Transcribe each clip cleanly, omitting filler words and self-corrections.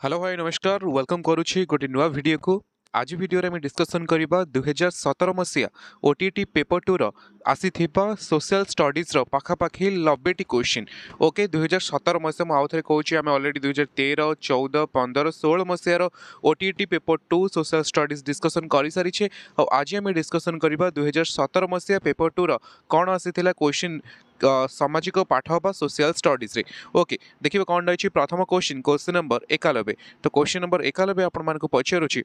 Hello भाई नमस्कार welcome करुछि गोटे नुआ वीडियो को। आज वीडियो में डिस्कसन करबा 2017 मसिया ओटीटी पेपर 2 रो आसीथिबा सोशल स्टडीज रो पाखापाखी 90 टी क्वेश्चन। ओके 2017 मसिया मु आउथरे कहूछि आमे ऑलरेडी 2013 14 15 16 मसिया रो OTT paper 2 social studies discussion करि सारी छे। आज आमे डिस्कसन करबा 2017 मसिया पेपर 2 रो कोन आसीथिला क्वेश्चन सामाजिक पाठ बा सोशल स्टडीज रे। ओके देखिबा कोन रहिछि प्रथम क्वेश्चन नंबर 91। तो क्वेश्चन नंबर 91 आपण मानको पचारुछि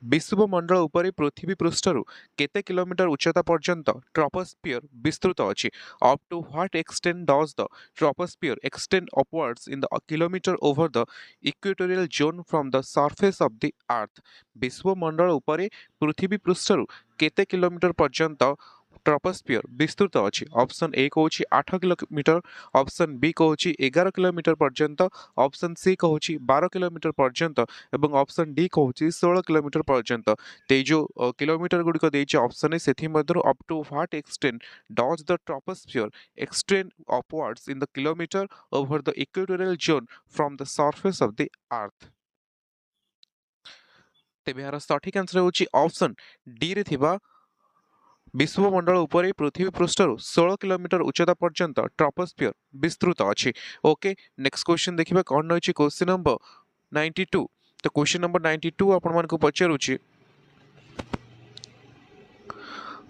विश्वमंडल उपरे पृथ्वी पृष्ठरु केते किलोमीटर उच्चता पर्यंत ट्रोपोस्फियर विस्तृत अछि। Up to what extent does the troposphere extend upwards in the kilometre over the equatorial zone from the surface of the earth. विश्वमंडल उपरे पृथ्वी पृष्ठरु केते किलोमीटर पर्यंत ट्रोपोस्फियर विस्तृत अछि। ऑप्शन ए कहूछि 8 किलोमीटर, ऑप्शन बी कहूछि 11 किलोमीटर पर्यंत, ऑप्शन सी कहूछि 12 किलोमीटर पर्यंत एवं ऑप्शन डी कहूछि 16 किलोमीटर पर्यंत। ते जो किलोमीटर गुडी को देछि ऑप्शन ए सेथि मध्यरु up to what extent does the troposphere extend upwards in the kilometre over the equatorial zone from the surface of the earth. तेबे यार सठिक आंसर होछि ऑप्शन डी रे थिबा विश्वमंडल उपरे पृथ्वी पृष्ठरु 16 किलोमीटर उच्चता पर्यंत ट्रोपोस्फियर विस्तृत अछि। ओके नेक्स्ट क्वेश्चन देखिबा कोन रहिछि क्वेश्चन नंबर 92। तो क्वेश्चन नंबर 92 आपण मानको पचारुछि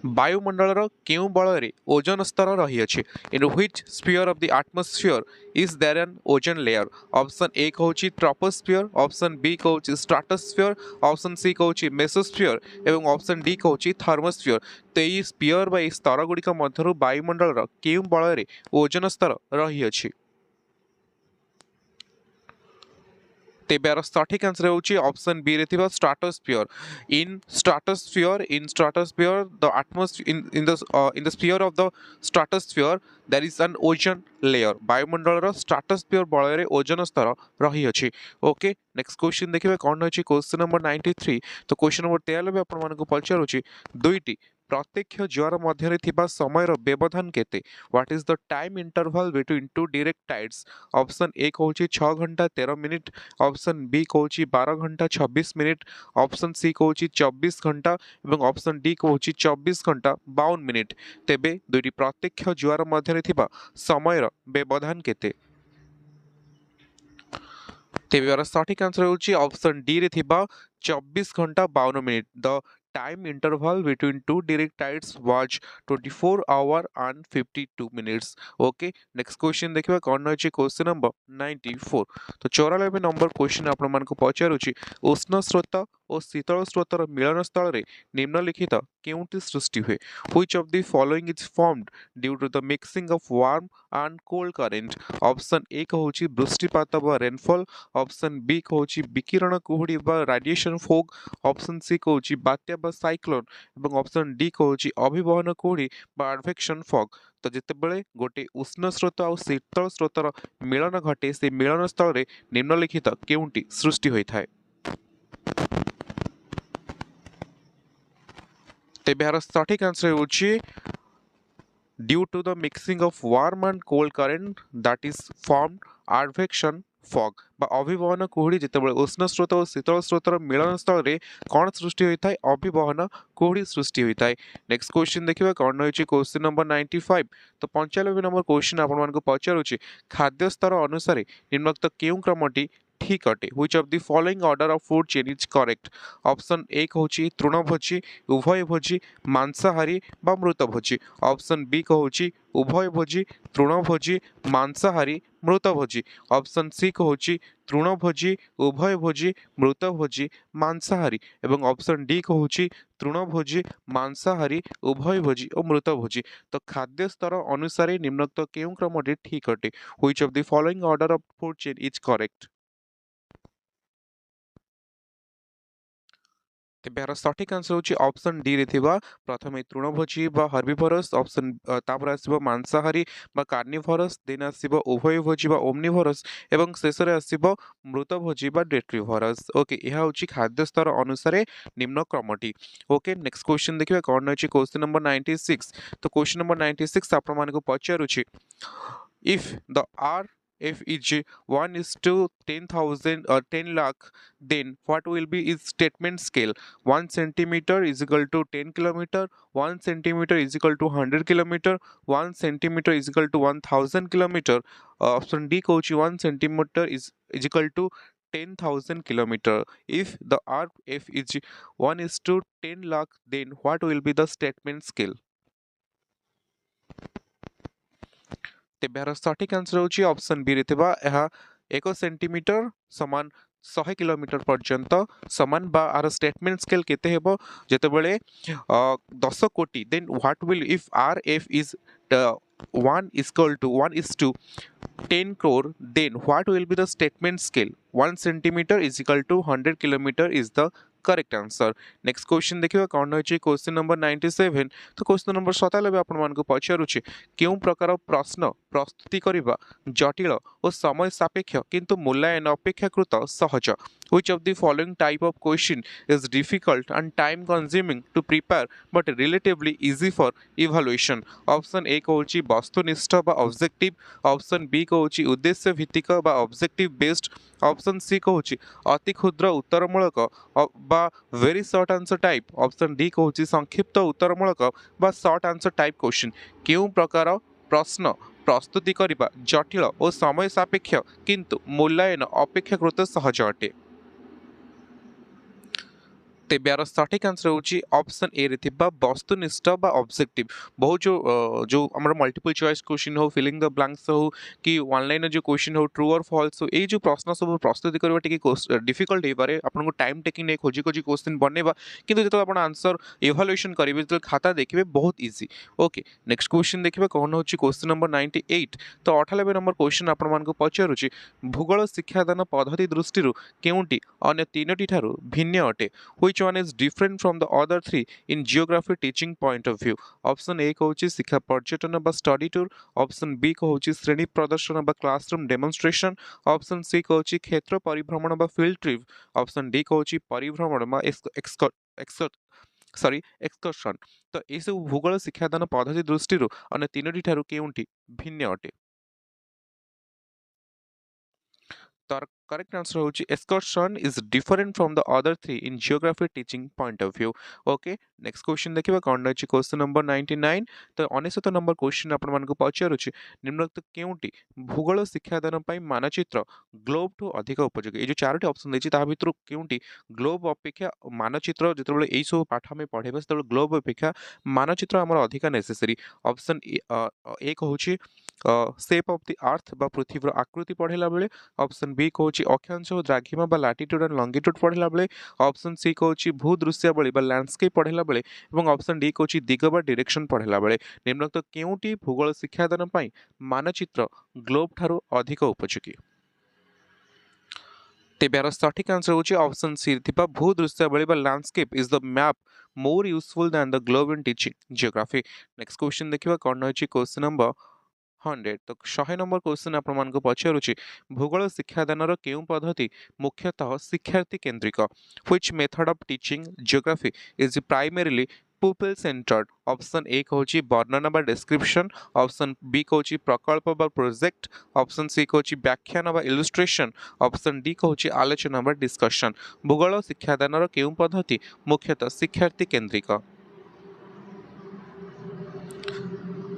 वायुमंडलर केउ बलरे ओजोन स्तर रही अछि। In which sphere of the atmosphere is there an ozone layer. Option A कहूछि ट्रोपोस्फियर, ऑप्शन बी कहूछि स्ट्रेटोस्फियर, ऑप्शन सी कहूछि मेसोस्फियर एवं ऑप्शन डी कहूछि थर्मोस्फियर। तो ई स्फीयर बा स्तर गुडिक मध्यरु वायुमंडलर केउ बलरे ओजोन स्तर रही अछि। तेबार सठिक आंसर होची ऑप्शन बी रे थिबा stratosphere. In stratosphere the atmosphere in the sphere of the stratosphere there is an ozone layer. वायुमंडल रो स्ट्रेटोस्फियर बलरे ओजोन स्तर रही अछि। ओके नेक्स्ट क्वेश्चन देखिबा कोन अछि क्वेश्चन नंबर 93। तो क्वेश्चन नंबर 93 आपण मानको पचारुछि दुईटी प्रत्यक्ष ज्वार मध्यरे थिबा समयर व्यवधान केते। What is the time interval between two direct tides. Option A कहूछि 6 घंटा 13 मिनिट, ऑप्शन बी कहूछि 12 घंटा 26 मिनिट, ऑप्शन सी कहूछि 24 घंटा एवं ऑप्शन डी कहूछि 24 घंटा 52 मिनिट। तेबे दुईटी प्रत्यक्ष ज्वार मध्यरे थिबा समयर व्यवधान केते। तेबे यार सठिक आंसर होची ऑप्शन डी रे थिबा 24 घंटा 52 minute. The time interval between two direct tides was 24 our and 52 minutes. Okay next question देखिबा कोन अछि क्वेश्चन नंबर 94। तो 94 नंबर क्वेश्चन आपण मानको पचारुछि उष्ण स्रोत और शीतल स्रोतर मिलन स्थल रे निम्नलिखित केउंटी सृष्टि हुए। Which of the following is formed due to the mixing of warm and cold current. Option A कहूछि वृष्टिपात बा रेनफॉल, ऑप्शन बी कहूछि विकिरण कुहुडी बा रेडिएशन फॉग, ऑप्शन सी कहूछि बात्या बा साइक्लोन एवं ऑप्शन डी कहूछि अभिवहन कुहुडी बा एडवेक्शन फॉग। तो जेतेबेले गोटे उष्ण स्रोत और शीतल स्रोतर मिलन घटे से मिलन स्थल रे निम्नलिखित केउंटी सृष्टि होई थाए। तेबे यार सठिक आंसर होछि due to the mixing of warm and cold current that is formed advection fog बा अभिवहन कुहुडी। जेतेबेले उष्ण स्रोत और शीतल स्रोतर मिलन स्थल रे कोन सृष्टि होई थाए अभिवहन कुहुडी सृष्टि होई थाए। नेक्स्ट क्वेश्चन देखिबा कोन होइछि क्वेश्चन नंबर 95। तो 95 नंबर क्वेश्चन आपण मानको पचारुछि खाद्य स्तर अनुसार निम्नलिखित केउ क्रमटी ठीक अटे। Which of the following order of food chain is correct. Option A कहूछि तृणभोजी, उभयभोजी, मांसाहारी बा मृतभोजी, ऑप्शन बी कहूछि उभयभोजी, तृणभोजी, मांसाहारी, मृतभोजी, ऑप्शन सी कहूछि तृणभोजी, उभयभोजी, मृतभोजी, मांसाहारी एवं ऑप्शन डी कहूछि तृणभोजी, मांसाहारी, उभयभोजी और मृतभोजी। तो खाद्य स्तर अनुसार निम्नलिखित केउ क्रमटी ठीक अटे। Which of the following order of food chain is correct. तेबे यार सठिक आंसर होची ऑप्शन डी रे थिबा प्रथमे तृणभोजी बा हर्बिवोरस, ऑप्शन तापर आसीबो मांसाहारी बा कार्निवोरस, देन आसीबो उभयभोजी बा ओमनिवोरस एवं शेषरे आसीबो मृतभोजी बा डेट्रिवोरस। ओके यह होची खाद्य स्तर अनुसार निम्न क्रमटी। ओके नेक्स्ट क्वेश्चन देखिबा कोन अछि क्वेश्चन नंबर 96। तो क्वेश्चन नंबर 96 आपण मानको पचारुछि if the R f is 1 is to 10,000 or 10 lakh, then what will be its statement scale? 1 centimeter is equal to 10 kilometer, 1 centimeter is equal to 100 kilometer, 1 centimeter is equal to 1000 kilometer. Option D coach 1 centimeter is equal to 10,000 kilometer. If the RF is 1 is to 10 lakh, then what will be the statement scale? ତେବେ ଏହାର ସଠିକ୍ answer ହେଉଛି option ବିରେ ଥିବା ଏହା 1 centimetre ସମାନ 100 kilometre ପର୍ଯ୍ୟନ୍ତ ସମାନ ବା ଆର ଷ୍ଟେଟମେଣ୍ଟ ସ୍କେଲ୍ କେତେ ହେବ ଯେତେବେଳେ 10 କୋଟି ଦେନ୍ what will if R F is 1 is equal to 1 is to 10 crore, then what will be the statement scale? 1 centimeter is equal to 100 kilometer is the correct answer. Next question देखिए कौन होची question number 97. तो question number 97 आपण मानको पचारुची केउ प्रकार प्रश्न प्रस्तुति करिबा जटिल और समय सापेक्ष किंतु मूल्यांकन अपेक्षाकृत सहज. Which of the following type of question is difficult and time consuming to prepare but relatively easy for evaluation? Option A कहूची वस्तुनिष्ठ बा ऑब्जेक्टिव, ऑप्शन बी कहूची उद्देश्य भित्तिक बा ऑब्जेक्टिव बेस्ड, ऑप्शन सी कहूची अति क्षुद्र उत्तरमूलक बा very short answer type, option D कहूची संक्षिप्त उत्तरमूलक बा शॉर्ट आंसर टाइप क्वेश्चन. केउ प्रकार प्रश्न प्रस्तुति करिबा जटिल और समय सापेक्ष किंतु मूल्यांकन अपेक्षाकृत सहज अटे? तेबे यार सठिक आंसर होची ऑप्शन ए रे थिबा वस्तुनिष्ठ बा ऑब्जेक्टिव. बहुत जो हमर मल्टीपल चॉइस क्वेश्चन हो, फिलिंग द ब्लैंक्स हो कि ऑनलाइन जो क्वेश्चन हो, ट्रू और फॉल्स हो, ए जो प्रश्न सब प्रस्तुति करबा टिके डिफिकल्ट हे पारे. आपन को टाइम टेकिंग नै खोजी क्वेश्चन बनेबा, किंतु जतो आपण आंसर इवैल्यूएशन करिवे तो खाता देखिबे बहुत इजी. ओके नेक्स्ट क्वेश्चन देखिबा कोन होची क्वेश्चन नंबर 98. तो 98 नंबर क्वेश्चन आपण मान को पचारुची भूगोल शिक्षादान पद्धति दृष्टि केउंटी अन्य तीनोटी ठारू भिन्न अटे? Which one is different from the other three in geography teaching point of view? Option A कहूची शिक्षा पर्यटन बा स्टडी टूर, ऑप्शन बी कहूची श्रेणी प्रदर्शन बा क्लासरूम डेमोन्स्ट्रेशन, ऑप्शन सी कहूची क्षेत्र परिभ्रमण बा फील्ड ट्रिप, ऑप्शन डी कहूची परिभ्रमण बा एक्सकर्शन. तो ये सब भूगोल शिक्षादान पद्धति दृष्टि अन्य तीनोटी ठारू केउंटी भिन्न अटे? तर correct answer होची excursion is different from the other three in geography teaching point of view. Okay next question देखिबा कोन अछि क्वेश्चन नंबर 99. तो 99 नंबर क्वेश्चन आपण मानको पचारुछि निम्नलिखित केउंटी भूगोल शिक्षादान पई मानचित्र ग्लोब टू अधिक उपयोगी? ए जो चारोटी ऑप्शन देछि ता भितरु केउंटी ग्लोब अपेक्षा मानचित्र जेतेबेले एई सब पाठ हम पढेबे सेतेबेले ग्लोब अपेक्षा मानचित्र हमर अधिक नेसेसरी? ऑप्शन ए कहूछि शेप ऑफ द अर्थ बा पृथ्वीर आकृति पढेला बेले, ऑप्शन बी कहूची अक्षांश द्राघिमा बा लैटिट्यूड एंड लॉन्गिट्यूड पढेला बेले, ऑप्शन सी कहूची भूदृश्यावली बा लैंडस्केप पढेला बेले एवं ऑप्शन डी कहूची दिग बा डायरेक्शन पढेला बेले. निम्नलिखित केउंटी भूगोल शिक्षादान पई मानचित्र ग्लोब ठारू अधिक उपयोगी? तेबे यार सठिक आंसर होची ऑप्शन सी थिबा भूदृश्यावली बा landscape is the map more useful than the globe in teaching geography. Next question देखिबा कोन होची क्वेश्चन नंबर 100. तो 100 नंबर क्वेश्चन आपण मानको पचारुछि भूगोल शिक्षादानर केउ पद्धति मुख्यतः शिक्षार्थी केंद्रिक? Which method of teaching geography is primarily pupil centered? Option A कहूची वर्णन बा डिस्क्रिप्शन, ऑप्शन बी कहूची प्रकल्प बा प्रोजेक्ट, ऑप्शन सी कहूची व्याख्यान बा इलस्ट्रेशन, ऑप्शन डी कहूची आलोचना बा डिस्कशन. भूगोल शिक्षादानर केउ पद्धति मुख्यतः शिक्षार्थी केंद्रिक?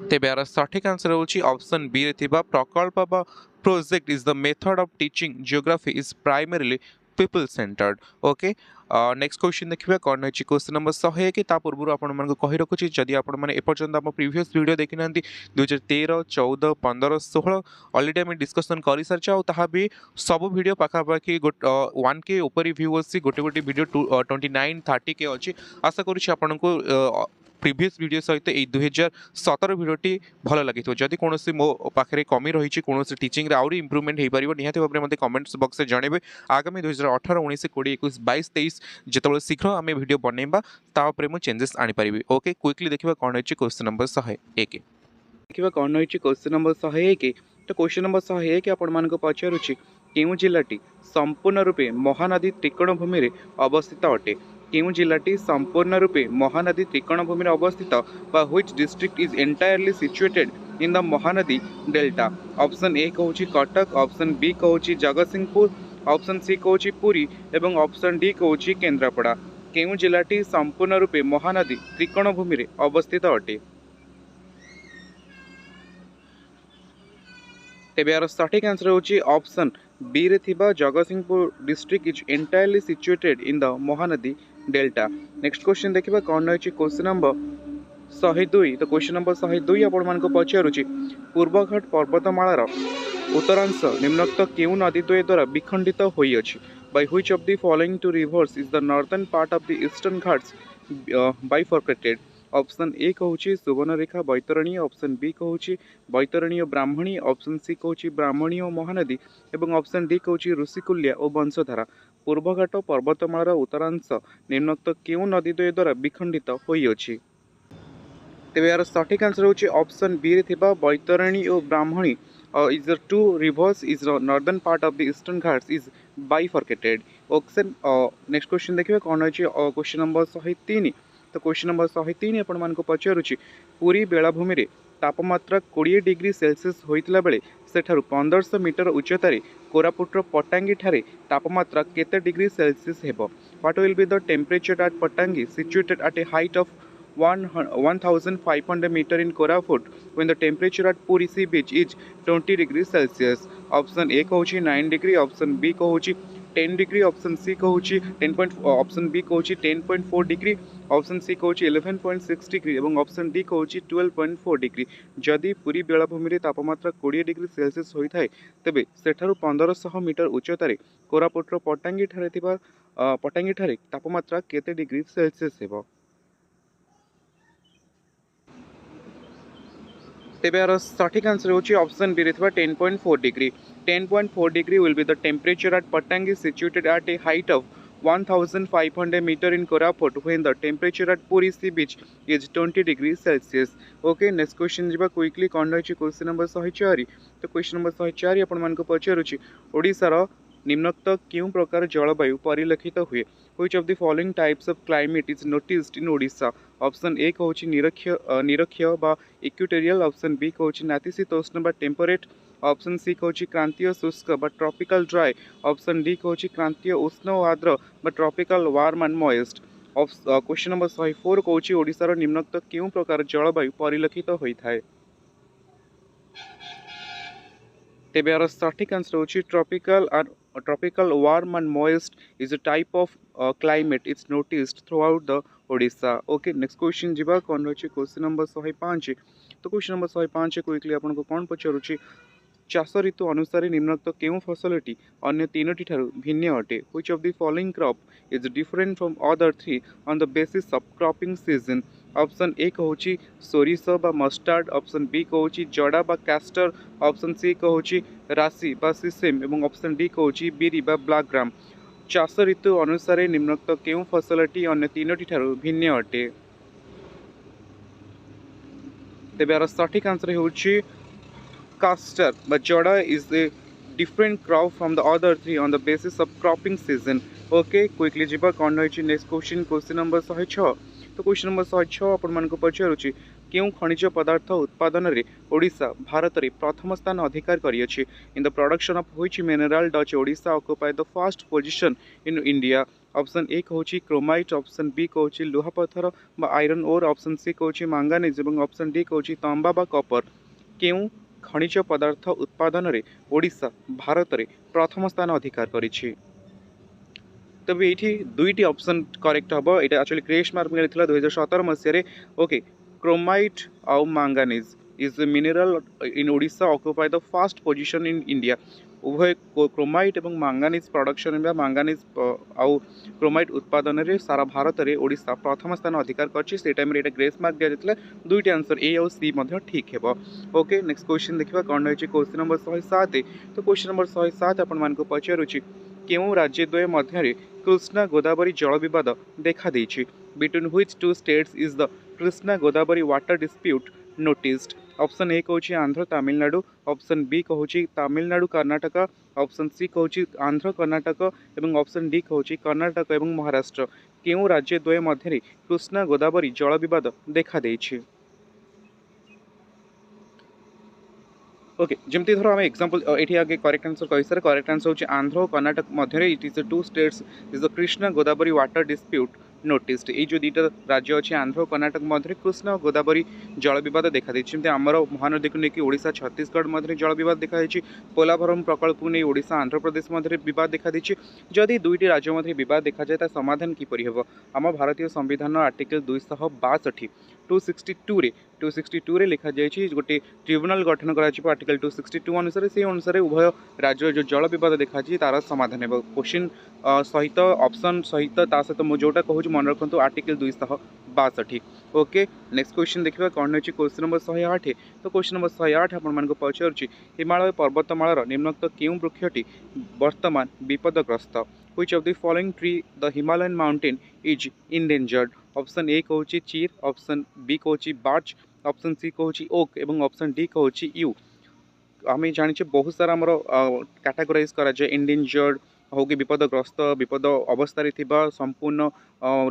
तेबे यार सठिक आंसर होची ऑप्शन बी रे थिबा प्रकल्प बा project is the method of teaching geography is primarily people centred. Okay next question देखिबा कोन अछि क्वेश्चन नंबर 100 के ता पूर्व आपण मन को कहि रखुची जदि आपण माने ए पर्यंत हम प्रीवियस वीडियो देखि नांती 2013 14 15 16 ऑलरेडी हम डिस्कशन करि सरचा और ताहा भी सब वीडियो पाखा पाखी 1 के ऊपर व्यू अछि गोटे गोटे वीडियो 29 30 के अछि. आशा करूची आपण को प्रीवियस वीडियो सहित ए 2017 वीडियोटी भल लगी जदि कौन मो पाखे कमी रही कौन टीचिंग आउरी इंप्रूवमेंट हो पार निहाती भाव में मत कमेंट्स बॉक्स में जनइबे. आगामी 2018 19 20 21 22 23 जिते शीघ्र आम वीडियो बनइबा तापर मुझे चेंजेस आनीपारि. ओके क्विकली देखा कौन होती क्वेश्चन नंबर 101 देखा कौन होती क्वेश्चन नंबर 101. तो क्वेश्चन नंबर 101 आपण मान पचारुछि केउ जिलाटी संपूर्ण रूपे महानदी त्रिकोणभूमि रे अवस्थित अटे? केउ जिलाटी संपूर्ण रूपे महानदी त्रिकोणभूमि रे अवस्थित बा which district is entirely situated in the Mahanadi delta. Option A कहूँ कटक, ऑप्शन बी कहूँ जगतसिंहपुर, ऑप्शन सी कहूँ पुरी एवं ऑप्शन डी कहूँ केन्द्रापड़ा। केउं जिलाटी संपूर्ण रूपे महानदी त्रिकोणभूमि रे अवस्थित अटे? तेबे यार सठिक आंसर होची ऑप्शन बी रे थिबा Jagatsinghpur district is entirely situated in the Mahanadi delta. Next question देखिबा कोन रहची क्वेश्चन नंबर 102। तो क्वेश्चन नंबर 102 आपण मान को पचारुची पूर्वघाट पर्वतमालार उत्तरांश निम्नोक्त केउं नदीद्वय द्वारा विखंडित होई अछि? By which of the following two rivers is the northern part of the eastern Ghats bifurcated? Option A कहूँ Subarnarekha Baitarani, option B कहूँ बैतरणी ब्राह्मणी, ऑप्शन सी कहूँ ब्राह्मणी महानदी एवं ऑप्शन डी कहूँ ऋषिकुल्या और वंशधारा। पूर्वघाट पर्वतमालार उत्तरांश निम्नोक्त केउं नदीद्वय द्वारा विखंडित होई अछि? तेबे यार सठिक आंसर होची ऑप्शन बी रे थिबा बैतरणी और ब्राह्मणी is the two rivers is the northern part of the eastern Ghats is bifurcated. Option next question देखिए कौन अछि क्वेश्चन नंबर 103। तो क्वेश्चन नंबर 103 आपण मान को पचारुची पुरी बेलाभूमि रे तापमात्रा 20 डिग्री सेल्सियस होइतला बेले सेठारु 1500 मीटर उच्चतारे कोरापुटर पटांगी ठारे तापमात्रा केते डिग्री सेल्सियस हेबो? What will be the temperature at Pottangi situated at a height of 1500 meter in Koraput when the temperature at Puri sea beach is 20 degrees Celsius? Option A कहूँ 9 degree, option B कहूँ 10 degree, option C कहूँ 10 option B कहूँ 10.4 degree, option C कहूँ 11.6 degree और option D कहूँ 12.4 degree. जदि पुरी बेलाभूमि रे तापमात्रा 20 degree Celsius होता है तेबे सेठारु 1500 मीटर उच्चतार कोरापुटर पटांगी ठारे तापमात्रा केते डिग्री सेल्सियस हेबो? तेबे यार सठिक आंसर होची ऑप्शन बी रे 10.4 degree. 10.4 degree will be the temperature at Pottangi situated at a height of 1500 metre in Koraput when the temperature at Puri sea beach is 20 degree Celsius. Okay next question जिबा quickly कोन रही question number 104। तो question number 104 आपण मान को पचारुची ओडिसा निम्नोक्त क्यों प्रकार जलवायु परिलक्षित हुए? Which of the following types of climate is noticed in Odisha? Option A कहूँ निरक्षीय बा इक्वेटोरियल, ऑप्शन बी कहूँ नातिशीतोष्ण बा टेम्परेट, ऑप्शन सी कहूँ क्रांतीय शुष्क बा ट्रॉपिकल ड्राई, ऑप्शन डी कहूँ क्रांतीय उष्ण और आर्द्र बा tropical warm and moist. Question number 104 कहूँ ओडिशार निम्नोक्त क्यों प्रकार जलवायु परिलक्षित होता है? तेबे यार सठिक आंसर होची tropical warm and moist is a type of climate it's noticed through out the Odisha. Okay next question जिबा कोन रहची क्वेश्चन नंबर 105। तो क्वेश्चन नंबर 105 क्विकली आपन को कोन पचारुची चाष ऋतु अनुसार निम्नोक्त केउं फसलटी अन्य तीनोटी ठारू भिन्न अटे? Which of the following crop is different from other three on the basis of cropping season? Option A कहूँ सोरिष बा मस्टार्ड, ऑप्शन बी कहूँ जड़ा बा कैस्टर, ऑप्शन सी कहूँ राशि बा सिसेम और ऑप्शन डी कहूँ बिरी बा ब्लैक ग्राम। चाष ऋतु अनुसार निम्नोक्त केउं फसलटी अन्य तीनोटी ठारू भिन्न अटे? तेबे यार सठिक आंसर होची castor but jada is a different crop from the other three on the basis of cropping season. Okay quickly jiba kon रही next question number 106। तो क्वेश्चन नंबर 106 आपण मान को पचारुची केउं खनिज पदार्थ उत्पादन रे ओडिशा भारत रे प्रथम स्थान अधिकार करियछि? In the production of which mineral does Odisha occupy the first position in India? Option A कहूँ क्रोमाइट, ऑप्शन बी कहूँ लुहा पत्थर बा आयरन ओर, ऑप्शन सी कहूँ मांगानीज और ऑप्शन डी कहूँ तांबा बा कपर। केउं खनिज पदार्थ उत्पादन रे ओडिशा भारत रे प्रथम स्थान अधिकार करिछि? तबे ये दुईटी ऑप्शन करेक्ट हम ये एक्चुअली ग्रेस मार्क मिलता 2017 मसीह। ओके क्रोमाइट आउ manganese is mineral in Odisha occupy the first position in India. उभय क्रोमाइट और मांगानीज प्रोडक्शन मांगानीज आउ क्रोमाइट उत्पादन रे सारा भारत रे ओडिशा प्रथम स्थान अधिकार करछि। से टाइम रे ग्रेस मार्क दिया जायतिला दुईटी आंसर ए और सी मध्य ठीक हेबो। ओके नेक्स्ट क्वेश्चन देखिबा कोन रहछि क्वेश्चन नंबर 107। तो क्वेश्चन नंबर 107 आपण मान को पचारुछि केउं राज्य द्वय मध्य कृष्णा गोदावरी जल विवाद देखा देछि? Between which two states is the Krishna Godavari water dispute noticed? Option A कहूँ आंध्र तमिलनाडु, ऑप्शन बी कहूँ तमिलनाडु कर्नाटक, ऑप्शन सी कहूँ आंध्र कर्नाटक और ऑप्शन डी कहूँ कर्नाटक और महाराष्ट्र। केउं राज्य द्वय मध्य कृष्णा गोदावरी जल विवाद देखा देछि? ओके जमती धर आम एग्जांपल एठी आगे करेक्ट आंसर कहि सर करेक्ट आंसर होची आंध्र और कर्नाटक मध्य it is the two states is the Krishna Godavari water dispute noticed ये जो दुईटा राज्य अच्छे आंध्र और कर्नाटक मध्य कृष्णा और गोदावरी जल बद देखा देती आमर महानदी को लेकिन ओडिशा छत्तीसगढ़ मध्य जल बद देखा पोलाभरम प्रकल्प को नहीं ओडिशा आंध्र प्रदेश मध्य बद देखा जदि दुईटी राज्य मध्य बद देखा जाए समाधान किपरि हेब आम भारतीय संविधान आर्टिकल 262 262 लिखा जाए गोटे ट्रिब्यूनाल गठन कर आर्टिकल 262 अनुसार से अनुसार उभय राज्य जो जल बद देखा तार समाधान है क्वेश्चन सहित ऑप्शन सहित सहित मुझे जोटा कहूँ मन रखु आर्टिकल 262 ओके नेक्स्ट क्वेश्चन देखा कौन अच्छी क्वेश्चन नंबर 108 तो क्वेश्चन नंबर 108 आपण पचार हिमालय पर्वतमालार निम्नोक्त क्यों वृक्षटी वर्तमान विपदग्रस्त which of the following tree the Himalayan mountain is endangered option A कहूँ चीर ऑप्शन बी कहूँ बार्च ऑप्शन सी कहूँ ओक एवं ऑप्शन डी कहूँ यू आम जाने बहुत सारा आमर कैटेगोराइज करा जाए एंडेंजर्ड हो कि विपदग्रस्त विपद अवस्था संपूर्ण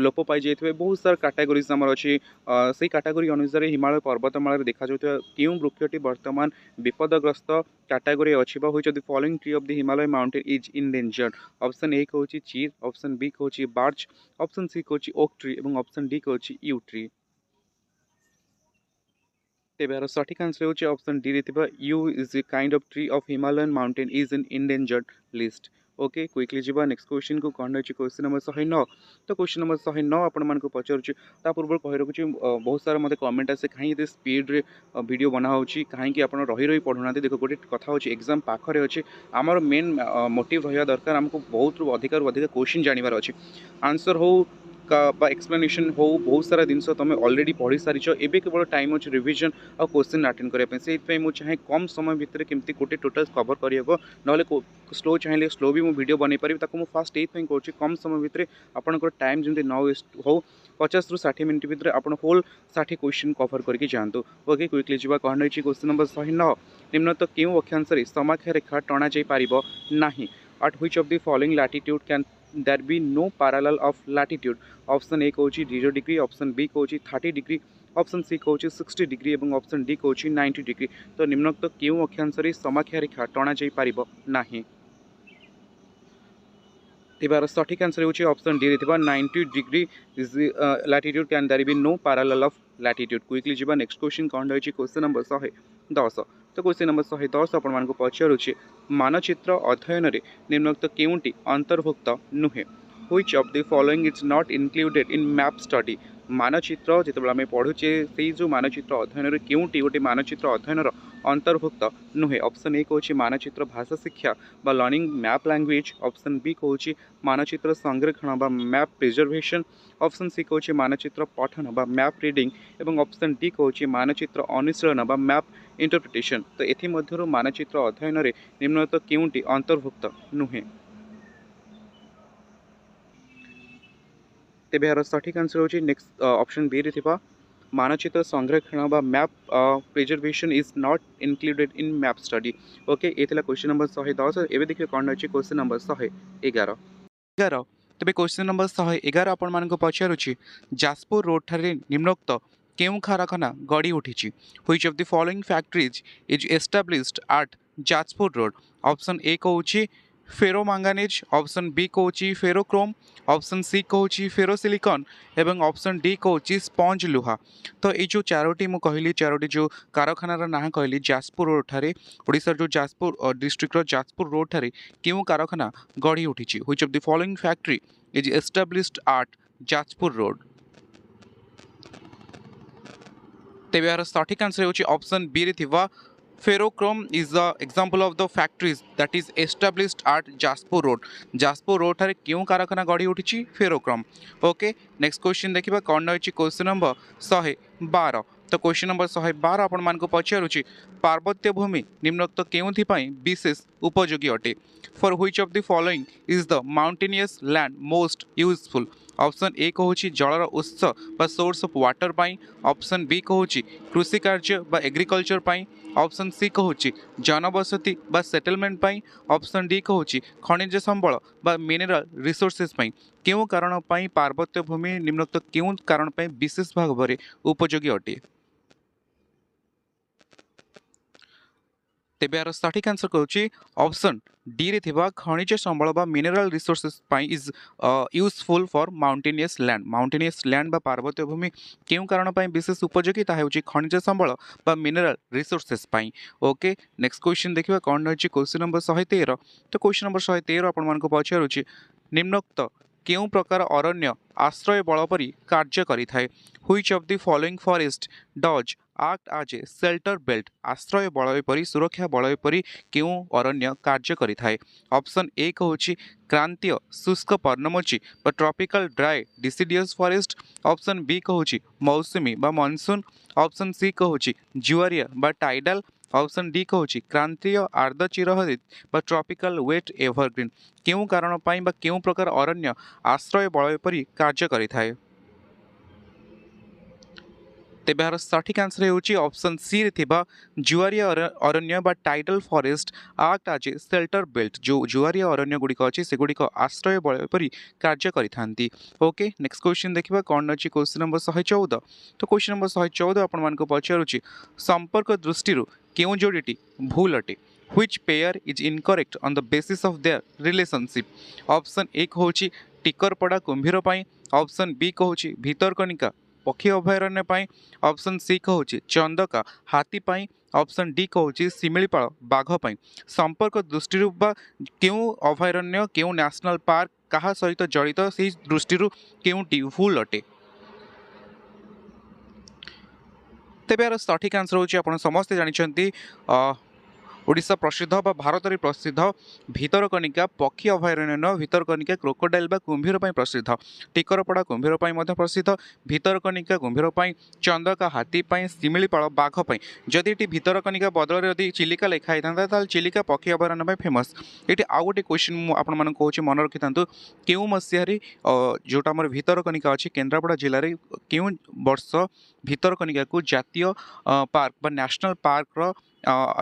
लोप पाई जाए बहुत सारा कैटेगोरीज आमर अच्छी से कैटेगोरी अनुसार हिमालय पर्वतमाला देखा जाता क्यों वृक्षटी वर्तमान विपदग्रस्त कैटेगोरी अच्छी which of the following tree of the Himalaya mountain is endangered option A कहूँ चीर ऑप्शन बी कहूँ बार्च ऑप्शन सी कहूँ ओक ट्री और ऑप्शन डी कहूँ यू ट्री तेज यार सठिक आंसर होची ऑप्शन डी रे yew is a kind of tree of Himalayan mountain is in endangered list okay quickly जी नेक्स्ट क्वेश्चन को कौन अच्छी क्वेश्चन नंबर 109 तो क्वेश्चन नंबर 109 आपण को पचारूँ पूर्व कही रखुच्छी बहुत सारा मतलब कमेंट आसे कहीं स्पीड रे वीडियो बना होची कहीं आप रही रही पढ़ुना देख गोटे कथा होची एग्जाम पाखरे अच्छे आमर मेन मोटिव रहा दरकार आमको बहुत अधिक क्वेश्चन जानवर अच्छे आंसर हो का एक्सप्लेनेशन हो बहुत सारा जिनस तुम ऑलरेडी पढ़ी सारी एवं केवल टाइम अच्छे रिविजन और क्वेश्चन अटेंड करने से मुझे चाहे कम समय भितर केमती गोटे टोटल कवर कर ना स्लो चाहिए स्लो भी मुझे बन पारि मुझे फास्ट ये कौन कम समय भितर आपंकर टाइम जमी न वेस्ट हो 50 ରୁ 60 मिनट भितर आप होल 60 क्वेश्चन कवर करके जातु ओके क्विकली जी कौन रही क्वेश्चन नंबर 109 निम्नत क्यों अक्षांश समाख्या रेखा टणा ना at which of the following latitude can there be no parallel of latitude option A कहूँ 0 डिग्री ऑप्शन बी कहूँ 30 डिग्री ऑप्शन सी कहूँ 60 डिग्री और ऑप्शन डी कहूँ 90 डिग्री तो निम्नोक्त क्यों अक्षांश समाख्या रेखा टणा ना तेबार सठिक आंसर होची ऑप्शन डी रे 90 degree is latitude can there be no parallel of latitude quickly जीवा नेक्स्ट क्वेश्चन कौन रही क्वेश्चन नंबर 110 तो क्वेश्चन नंबर 110 आपण को पचारूँ मानचित्र अध्ययन रे निम्नोक्त केउंटी अंतर्भुक्त नुहे which of the following is not included in map study मानचित्र जिते आम पढ़ुचे से जो मानचित्र अध्ययन केउंटी गोटे मानचित्र अध्ययन अंतर्भुक्त नुहे ऑप्शन ए कहूँ मानचित्र भाषा शिक्षा बा learning map language option B कहूँ मानचित्र संरक्षण बा मैप प्रिजर्वेशन ऑप्शन सी कहूँ मानचित्र पठन बा मैप रीडिंग और ऑप्शन डी कहूँ मानचित्र अनुशीलन बा मैप इंटरप्रिटेशन तो एथमध्य मानचित्र अध्ययन निम्नलिखित केउंटी अंतर्भुक्त नुहे तेज यार सठिक आंसर होची नेक्स्ट ऑप्शन बी रे मानचित्र संरक्षण बा map preservation is not included in map study okay ये क्वेश्चन नंबर 110 एवं देखिए कौन अच्छी क्वेश्चन नंबर 111 तेज क्वेश्चन नंबर 111 आपण मान पचारूँ जाजपुर रोड ठारे निम्नोक्त केउं कारखाना गड़ी उठी which of the following factories is established at Jajpur road option A कहूँ फेरो मैंगानीज ऑप्शन बी कहूँ फेरोक्रोम ऑप्शन सी कहूँ फेरोसिलिकन एवं ऑप्शन डी कहूँ स्पंज लुहा तो ये जो चारोटी मुझे कहली चारोटी जो कारखानार ना कहली जाजपुर रोड ठारे ओडिशार जो जाजपुर डिस्ट्रिक्टर जाजपुर रोड ठारे क्यों कारखाना गढ़ी उठी which of the following factory is established at Jajpur road तेज यार सठिक आंसर होची ऑप्शन बी रे ferrochrome is the example of the factories that is established at Jajpur road Jajpur road ठारे क्यों कारखाना गढ़ी उठी फेरोक्रोम ओके नेक्स्ट क्वेश्चन देखिबा कौन रही क्वेश्चन नंबर 112 तो क्वेश्चन नंबर 112 आपण मान पचारूँ पार्वत्य भूमि निम्नोक्त केउंथिपाई विशेष उपयोगी अटे for which of the following is the mountainous land most useful option A कहूँ जलर उत्स बा सोर्स ऑफ वाटर पाई ऑप्शन बी कहूँ कृषि कार्य बा एग्रीकल्चर पाई ऑप्शन सी कहूँ जनबसती बा सेटलमेंट पाई ऑप्शन डी कहूँ खनिज संबल बा मिनेराल रिसोर्सेस पाई क्यों कारण पाई पार्वत्य भूमि निम्नोक्त क्यों कारण पाई विशेष भाव में उपयोगी अटे तेबे यार सठिक आंसर कहूँ ऑप्शन डी रे थिबा खनिज संबल बा mineral resources is useful for mountainous land बा पार्वत्य भूमि केउ कारण पई विशेष उपयोगी ता हेउची खनिज संबल बा मिनरल रिसोर्सेस पई। ओके नेक्स्ट क्वेश्चन देखिबा कोन रहची क्वेश्चन नंबर 113। तो क्वेश्चन नंबर 113 आपण मान को पचारुची निम्नोक्त केउ प्रकार अरण्य आश्रय बल परि कार्य करिथाय which of the following forest does act as a shelter belt आश्रय बलय परि सुरक्षा बलय परि केउ अरण्य कार्य करिथाय। ऑप्शन ए कहूची क्रांतीय शुष्क पर्णमोची बा tropical dry deciduous forest. Option B कहूची मौसुमी बा मानसून। ऑप्शन सी कहूची जुआरिया बा टाइडल। ऑप्शन डी कहूची क्रांतीय आर्द्र चिरहरित बा ट्रॉपिकल वेट एवरग्रीन केउ कारण पई बा केउ प्रकार अरण्य आश्रय बलय परि कार्य करिथाय। तेबे यार सठिक आंसर होउची ऑप्शन सी रे थिबा जुआरिया अरण्य बा टाइडल फॉरेस्ट आक्ट आज सेल्टर बेल्ट जो जुआरिया अरण्य गुड़िक अच्छी से गुड़िक आश्रय बलय परि कार्य करिथांती। ओके नेक्स्ट क्वेश्चन देखिबा कोन अछि क्वेश्चन नंबर 114। तो क्वेश्चन नंबर 114 आपण मान को पचारुची संपर्क दृष्टि केउ जोड़ीटी भूल अटे which pair is incorrect on the basis of their relationship. Option A कहूची टिकरपड़ा कुंभीर पई। ऑप्शन बी कहूची भितरकनिका पक्षी अभयारण्य पाई। ऑप्शन सी कहूची चंदका हाथी पाई। ऑप्शन डी कहूची शिमिलीपाल बाघ पाई। संपर्क दृष्टि बा केउ अभयारण्य केउ नेशनल पार्क कहा सहित जड़ित से दृष्टि केउटी भूल अटे। तेबे यार सठिक आंसर होची आपण समस्ते जानिछंती ओडिशा प्रसिद्ध बा भारत रे प्रसिद्ध भितरकनिका पक्षी अभयारण्य भितरकनिका क्रोकोडाइल बा कुंभीर पई प्रसिद्ध टिकरपड़ा कुंभीर पई मध्य प्रसिद्ध भितरकनिका कुंभीर पई चंदका हाथी पई शिमिलीपाल बाघ पई। जदि एटी भितरकनिका बदल रे यदि चिलिका लिखा हितांता ताल चिलिका पक्षी अभयारण्य पई फेमस। एटी आउ गोटे क्वेश्चन मु आपण मन कहूची मन रखितांतु केउ मसिया रे जोटा हमर भितरकनिका अछि केन्द्रापड़ा जिल्ला रे केउ वर्ष भितरकनिका को जातीय पार्क बा नेशनल पार्क रो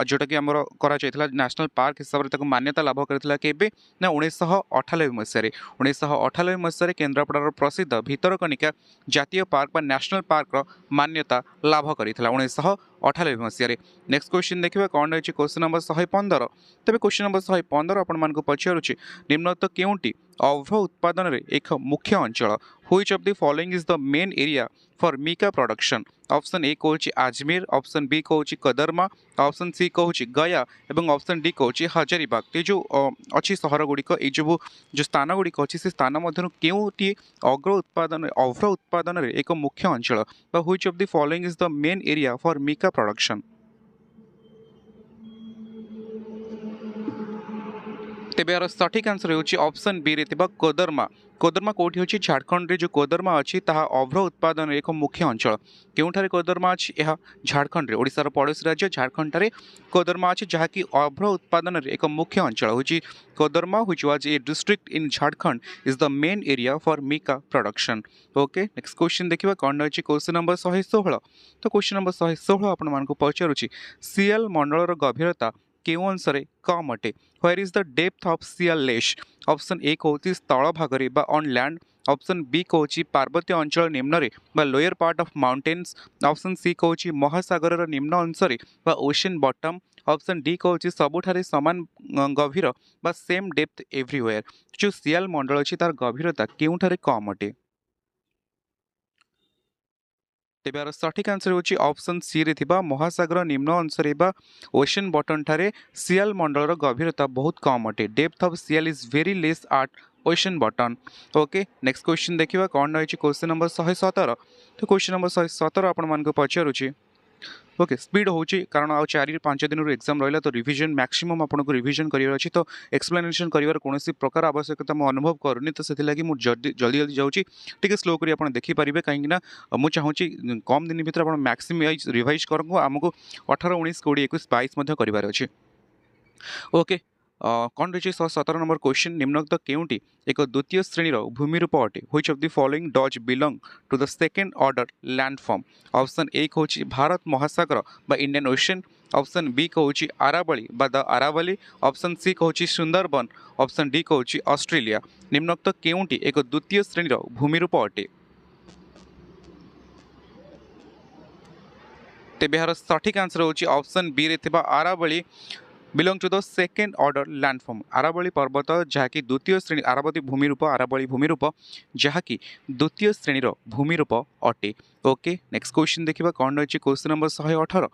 जोटा कि आमर करा नेशनल पार्क हिसाब से मान्यता लाभ करथिला केबे ना 1998 मसीह 1998 मसीह केन्द्रापड़ार प्रसिद्ध भितरकनिका जातीय पार्क बा नेशनल पार्क रो मान्यता लाभ करथिला 1998 मसीह। नेक्स्ट क्वेश्चन देखिबा कोन रहछि क्वेश्चन नंबर 115। तबे क्वेश्चन नंबर 115 आपण मान को पचारुछि निम्नलिखित केउंटी औभ उत्पादन रे एक मुख्य अंचल which of the following is the main area for mica production. Option A कहूची आजमेर। ऑप्शन बी कहूची कदरमा। ऑप्शन सी कहूची गया एवं ऑप्शन डी कहूची हजारीबाग। ते जो अच्छी सहर गुड़िक जो स्थान गुड़िक अच्छी से स्थान मध्य केउटी औभ उत्पादन रे एक मुख्य अंचल बा which of the following is the main area for mica production. तेबे यार सठिक आंसर होची ऑप्शन बी रे थिबा कोदरमा। कोदरमा कोठी होची झारखंड रे जो कोदरमा अछि ताहा अभ्र उत्पादन एक मुख्य अंचल केउठारे कोदरमा अछि एहा झारखंड रे ओडिसा पड़ोसी राज्य झारखंड रे कोदरमा अछि जहाकी अभ्र उत्पादन रे एक मुख्य अंचल होची Koderma which was a district in Jharkhand is the main area for mica production. Okay next question देखिबा कोन अछि क्वेश्चन नंबर 116। तो क्वेश्चन नंबर 116 आपण मान को पचारुछि सीएल मंडल रो गभीरता केउ अंशरे कम अटे where is the depth of sial less. Option A कहूची स्थल भागरे बा ऑन लैंड। ऑप्शन बी कहूची पार्वत्य अंचल निम्न रे बा lower part of mountains. Option C कहूची महासागर निम्न अंशरे बा ओशन बॉटम। ऑप्शन डी कहूची सबुठारे समान गभीर बा सेम डेप्थ एवरीवेयर। जो सियल मंडल अछि तार गभीरता केउठारे कम अटे। तेबे यार सठिक आंसर होची ऑप्शन सी रे थिबा महासागर निम्न अंशरे बा ओशन बॉटम ठारे सियल मंडल गभीरता बहुत कम अटे। डेप्थ ऑफ सियल is very less at ocean bottom. Okay next question देखिबा कोन रहछि क्वेश्चन नंबर 117। तो क्वेश्चन नंबर 117 आपण मान को पचारुछि ओके स्पीड होची कारण आ 4-5 दिन एग्जाम रहिला तो रिवीजन मैक्सिमम आपन को रिवीजन करियर अछि तो एक्सप्लेनेशन करिवार कोनोसी प्रकार आवश्यकता म अनुभव करनी तो सेति लागि मु जल्दी जल्दी जाउची टिके स्लो करी आपन देखि परिबे काहे ना मु चाहूची कम दिन भीतर आपन मैक्सिमाइज रिवाइज करंगो हमको 18 19 20 21 22 मध्ये करिवार अछि। ओके कौन रही 17 नंबर क्वेश्चन निम्नलिखित केउंटी एक द्वितीय श्रेणी भूमि रूप अटे which of the following does belong to the second order landform. Option A कहूची भारत महासागर बा इंडियन ओशन। ऑप्शन बी कहूची आरावली बा द आरावली। ऑप्शन सी कहूची सुंदरबन। ऑप्शन डी कहूची ऑस्ट्रेलिया। निम्नलिखित केउंटी एक द्वितीय श्रेणी भूमि रूप अटे। तेबे यार सठिक आंसर होची ऑप्शन बी रे थिबा Aravalli belong to the second order landform Aravalli पर्वत जहाँकि द्वितीय श्रेणी आरावती भूमिरूप आरावली भूमिरूप जहाँकि द्वितीय श्रेणीर भूमिरूप अटे। ओके नेक्स्ट क्वेश्चन देखिबा कौन रही क्वेश्चन नंबर 118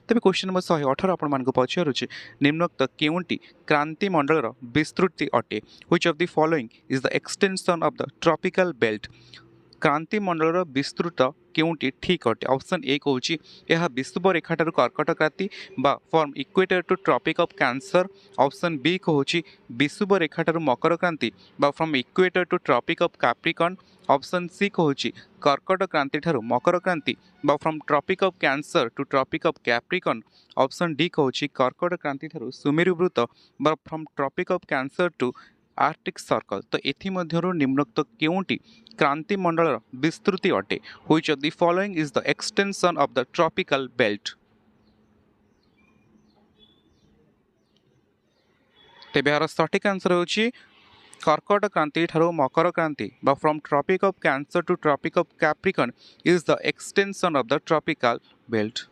तेज क्वेश्चन नंबर 118 आपण मानक पचारुचे निम्नोक्त केउंटी क्रांति मंडलर विस्तृति अटे which of the following is the extension of the tropical belt क्रांति मंडलर विस्तृत केउंटी ठीक अटे ऑप्शन ए कहूँ यह विषुव रेखाठार कर्कट क्रांति बा from equator to Tropic of Cancer option B कहूँ विषुव रेखाठार मकर क्रांति बा from equator to Tropic of Capricorn option C कहूँ कर्कट क्रांति ठारू मकर क्रांति बा from Tropic of Cancer to Tropic of Capricorn option D कहूँ कर्कट क्रांति ठारू सुमेरु वृत्त बा from Tropic of Cancer to Arctic Circle तो एथिमध्यरु निम्नोक्त केउंटी क्रांति मंडलर विस्तृति अटे which of the following is the extension of the tropical belt तेबे यार सठिक आंसर होची कर्कट क्रांति ठारू मकर क्रांति बा from Tropic of Cancer to Tropic of Capricorn is the extension of the tropical belt.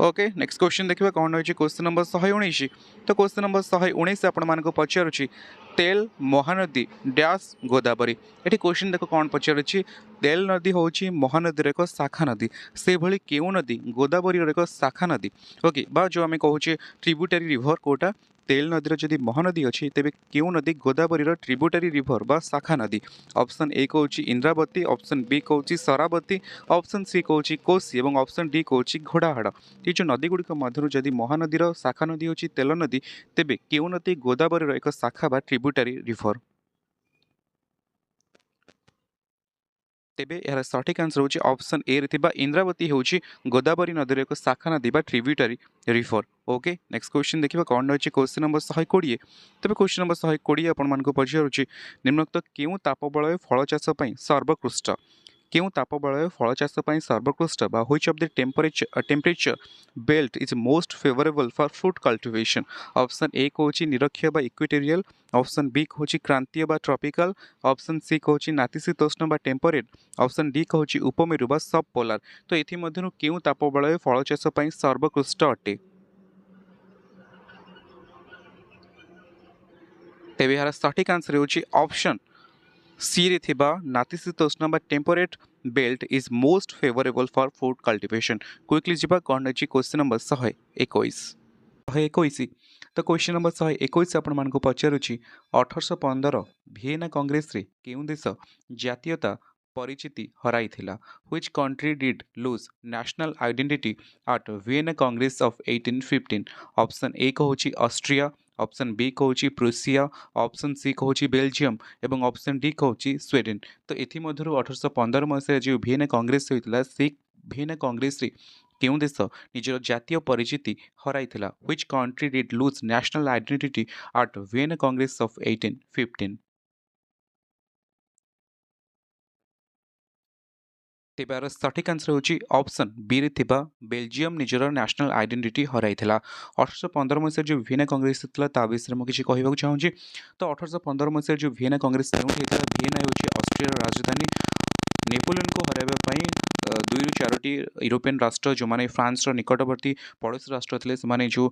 Okay next question देखिए कौन रही क्वेश्चन नंबर 119 तो क्वेश्चन नंबर 119 आपण मानक पचारुची तेल महानदी डैश गोदावरी ये क्वेश्चन देख कौन पचारुची तेल नदी हूँ महानदी एक शाखा नदी से भली केउ नदी गोदावरी एक शाखा नदी ओके बा जो आम कहूँ ट्रिब्यूटरी रिभर कोटा तेल नदीर जदि महानदी अच्छी तेज केउ नदी गोदावरी ट्रिब्यूटरी रिभर बा शाखा नदी ऑप्शन ए कहूँ इंद्रावती ऑप्शन बी कहूँ शरावती ऑप्शन सी कहूँ कोसी और ऑप्शन डी कहूँ घोड़ाहाड़ ये जो नदी गुड़िक मध्य जदि महानदीर शाखा नदी हूँ तेल नदी तेबे केउ नदी गोदावरी एक शाखा बा ट्रिब्यूटरी रिभर तेबे यार सठिक आंसर होची ऑप्शन ए रे इंद्रावती होची गोदावरी नदी एक शाखा नदी बा tributary river. Okay next question देखिबा कौन रही क्वेश्चन नंबर 120 तेबे क्वेश्चन नंबर 120 आपण मानक पचारुची निम्नोक्त केउ तापबलय फल चाष पई सर्वोत्कृष्ट केउ तापबलय फल चाष पई सर्वोत्कृष्ट बा which of the temperature belt is most favourable for fruit cultivation option A कहूँ निरक्षीय बा इक्वेटोरियल ऑप्शन बी कहूँ क्रांतीय बा ट्रॉपिकल ऑप्शन सी कहूँ नातिशीतोष्ण बा टेम्परेट ऑप्शन डी कहूँ उपमेरु बा सब पोलार तो एथि केउ तापबलय फल चाष पई सर्वोत्कृष्ट अटे तेबे यार सठिक आंसर होची ऑप्शन सी रे थिबा नातिशीतोष्ण बा temperate belt is most favourable for food cultivation quickly जिबा कौन रही क्वेश्चन नंबर 121 तो क्वेश्चन नंबर 121 आपण मानक पचारुची 1815 भिएना कांग्रेस रे केउ देश जातीयता परिचिति हराइथिला which country did lose national identity at Vienna Congress of 1815 option A कहूँ ऑस्ट्रिया ऑप्शन बी कहूँ प्रुसिया ऑप्शन सी कहूँ बेल्जियम और ऑप्शन डी कहूँ स्वीडेन तो एमध्य 1815 मसीह जो भिएना कांग्रेस होता से भिएना कांग्रेस रे केउ देश निजर जातीय परिचिति हराइथिला which country did lose national identity at Vienna Congress of 1815 तेबे यार सठिक आंसर होची ऑप्शन बी रे थिबा बेल्जियम निजर नेशनल आइडेंटिटी हराइथिला 1815 मसीह जो भिएना कांग्रेस होता ता विषय में किसी कहवाक चाहूँगी तो 1815 मसीह जो भिएना कांग्रेस होता भिएना होची ऑस्ट्रिया राजधानी नेपोलियन को हराइवाई 2 ରୁ 4ଟି यूरोपियन राष्ट्र जो मैंने फ्रांस निकटवर्ती पड़ोसी राष्ट्र थे से जो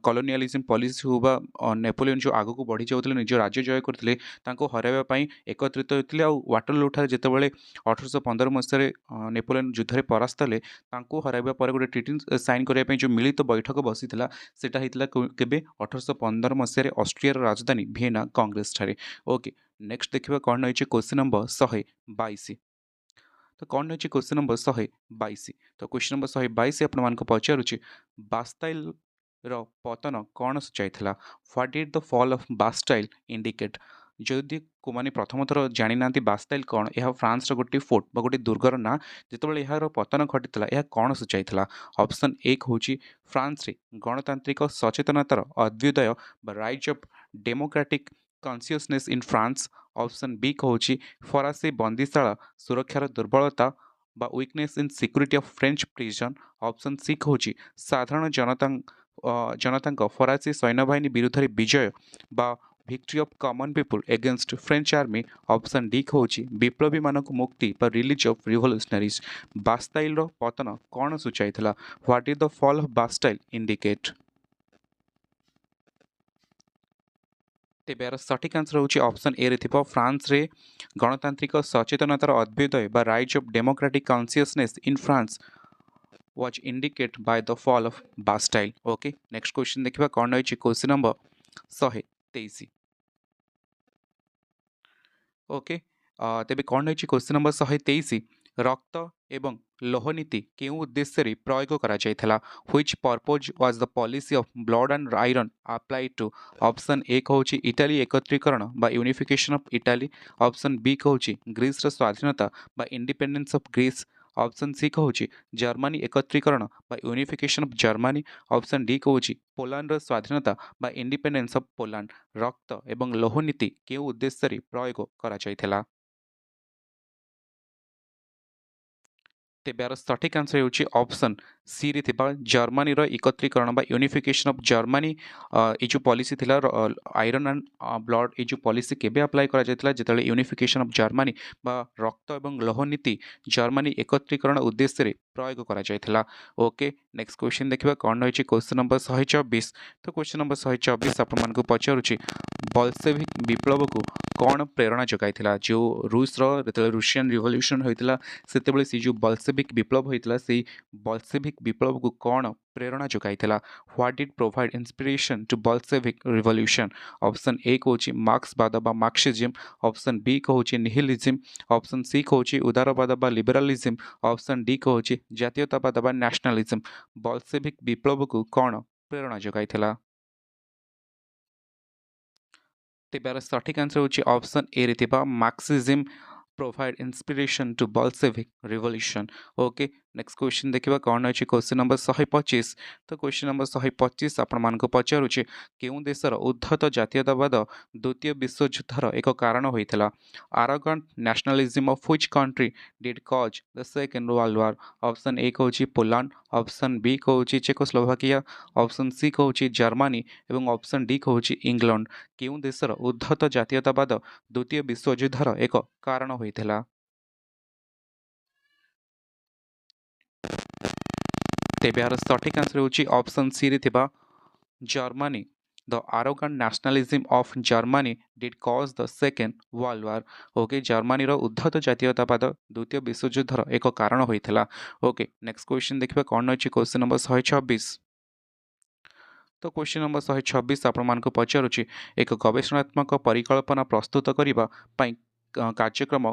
कॉलोनियलिज्म पॉलिसी हो बा नेपोलियन जो आग को बढ़ी जाते निज राज्य जय करते हराइवाई एकत्रित होते वाटरलू ठारे जितेबाला 1815 मसीह नेपोलियन युद्ध में परास्त हेले हराइवा पर गोटे ट्रिटी साइन करने जो मिलित बैठक बसी सेटा होता केबे 1815 मसीह ऑस्ट्रिया राजधानी भिएना कांग्रेस ठारे। ओके नेक्स्ट देखिए कौन रही क्वेश्चन नंबर 122 तो कौन रही क्वेश्चन नंबर 122 तो क्वेश्चन नंबर 122 आपण मानक पचारुची बास्टाइल रो पतन कौन सूचाई what did the fall of Bastille indicate जदि को माने प्रथम थर जानी ना बास्टाइल कौन यह फ्रांस गोटे फोर्ट बा गोटे दुर्गर ना जितेबाला यार पतन घटी यह कौन सूचाई ऑप्शन एक हूँ फ्रांस रे गणतांत्रिक सचेतनतार अभ्युदय rise of democratic consciousness in France option B कहूँ फरासी बंदीशाला सुरक्षार दुर्बलता बा weakness in security of French prison option C कहूँ साधारण जनता फरासी सैन्यबाहिनी विरुद्ध विजय बा victory of common people against French army. Option D ହେଉଛି ବିପ୍ଳବୀ ମାନଙ୍କୁ ମୁକ୍ତି ବା ରିଲିଜ ଅଫ୍ ରିଭଲ୍ୟୁସନାରିଜ୍। ବାସ୍ତାଇଲର ପତନ କ'ଣ ସୂଚାଇଥିଲା? What is the fall of Bastille indicate? ତେବେ ଏହାର ସଠିକ୍ ଆନ୍ସର ହେଉଛି ଅପସନ୍ ଏରେ ଥିବ ଫ୍ରାନ୍ସରେ ଗଣତାନ୍ତ୍ରିକ ସଚେତନତାର ଅଭ୍ୟୁଦୟ ବା rise of democratic consciousness in France was indicated by the fall of Bastille. Okay, next question देखिबा कौन रही क्वेश्चन नंबर 123। ओके, तेबे कौन रही क्वेश्चन नंबर 123। रक्त एवं लोहनीति केउ उद्देश्य रे प्रयोग करा जायथला? Which purpose was the policy of blood and iron applied to? Option A कहूची इटाली एकत्रीकरण बा unification of Italy. Option B कहूची ग्रीस रो स्वाधीनता बा independence of Greece. Option C कहूची जर्मनी एकत्रीकरण बा unification of Germany. Option D कहूची पोलैंड रो स्वाधीनता बा इंडिपेंडेंस ऑफ पोलैंड। रक्त एवं लोहनीति केउ उद्देश्य रे प्रयोग करा जायथला? तेबे यार सठिक आंसर होची ऑप्शन सी रे थिबा जर्मनी रो एकत्रीकरण बा यूनिफिकेशन ऑफ जर्मनी। ए जो पॉलिसी थिला आयरन एंड ब्लड ए जो पॉलिसी केबे अप्लाई करा जायतिला जेतले यूनिफिकेशन ऑफ जर्मनी बा रक्त एवं लोह नीति जर्मनी एकत्रीकरण उद्देश्य रे प्रयोग करा जायतिला। ओके, नेक्स्ट क्वेश्चन देखिबा कोन रहिछि क्वेश्चन नंबर 124। तो क्वेश्चन नंबर 124 आपण मानकु पचारुछि बल्शेविक विप्लव को कौन प्रेरणा जगाइथिला? जो रूस रो जेतले रूसियन रिवोल्यूशन होइतिला सेतेबेले से जो बल्शेविक विप्लव होइतिला से बल्शेविक विप्लव को कौन प्रेरणा जगाइथिला? What did provide inspiration to Bolshevik revolution? Option A कहूची मार्क्सवाद बा मार्क्सिज्म। ऑप्शन बी कहूची निहिलिज्म। ऑप्शन सी कहूची उदारवाद बा लिबरलिज्म। ऑप्शन डी कहूची जातीयतावाद बा नेशनलिज्म। बल्शेविक विप्लव को कौन प्रेरणा जगाइथिला? तेबार सठिक आंसर होची ऑप्शन ए रे थिबा Marxism provide inspiration to Bolshevik revolution. Okay, next question देखिबा कोन अछि क्वेश्चन नंबर 125। तो क्वेश्चन नंबर 125 आपण मानको पचारुछि केउ देशर उद्धत जातीयतावाद द्वितीय विश्व युद्धर एक कारण होइथिला? Arrogant nationalism of which country did cause the second world war? Option A कहूछि पोलैंड। ऑप्शन बी कहूछि चेकोस्लोवाकिया। ऑप्शन सी कहूछि जर्मनी एवं ऑप्शन डी कहूछि इंग्लैंड। केउ देशर उद्धत जातीयतावाद द्वितीय विश्व युद्धर एक कारण होइथिला? तेबे यार सठिक आंसर होची ऑप्शन सी रे थिबा Germany. The arrogant nationalism of Germany did cause the second world war. Okay, Germany रो उद्धत जातीयतावाद द्वितीय विश्व युद्धर एक कारण होइथिला। ओके, नेक्स्ट क्वेश्चन देखिबा कोन अछि क्वेश्चन नंबर 126। तो क्वेश्चन नंबर 126 आपण मानको पचारुछि एक गवेषणात्मक परिकल्पना प्रस्तुत करिबा पई कार्यक्रम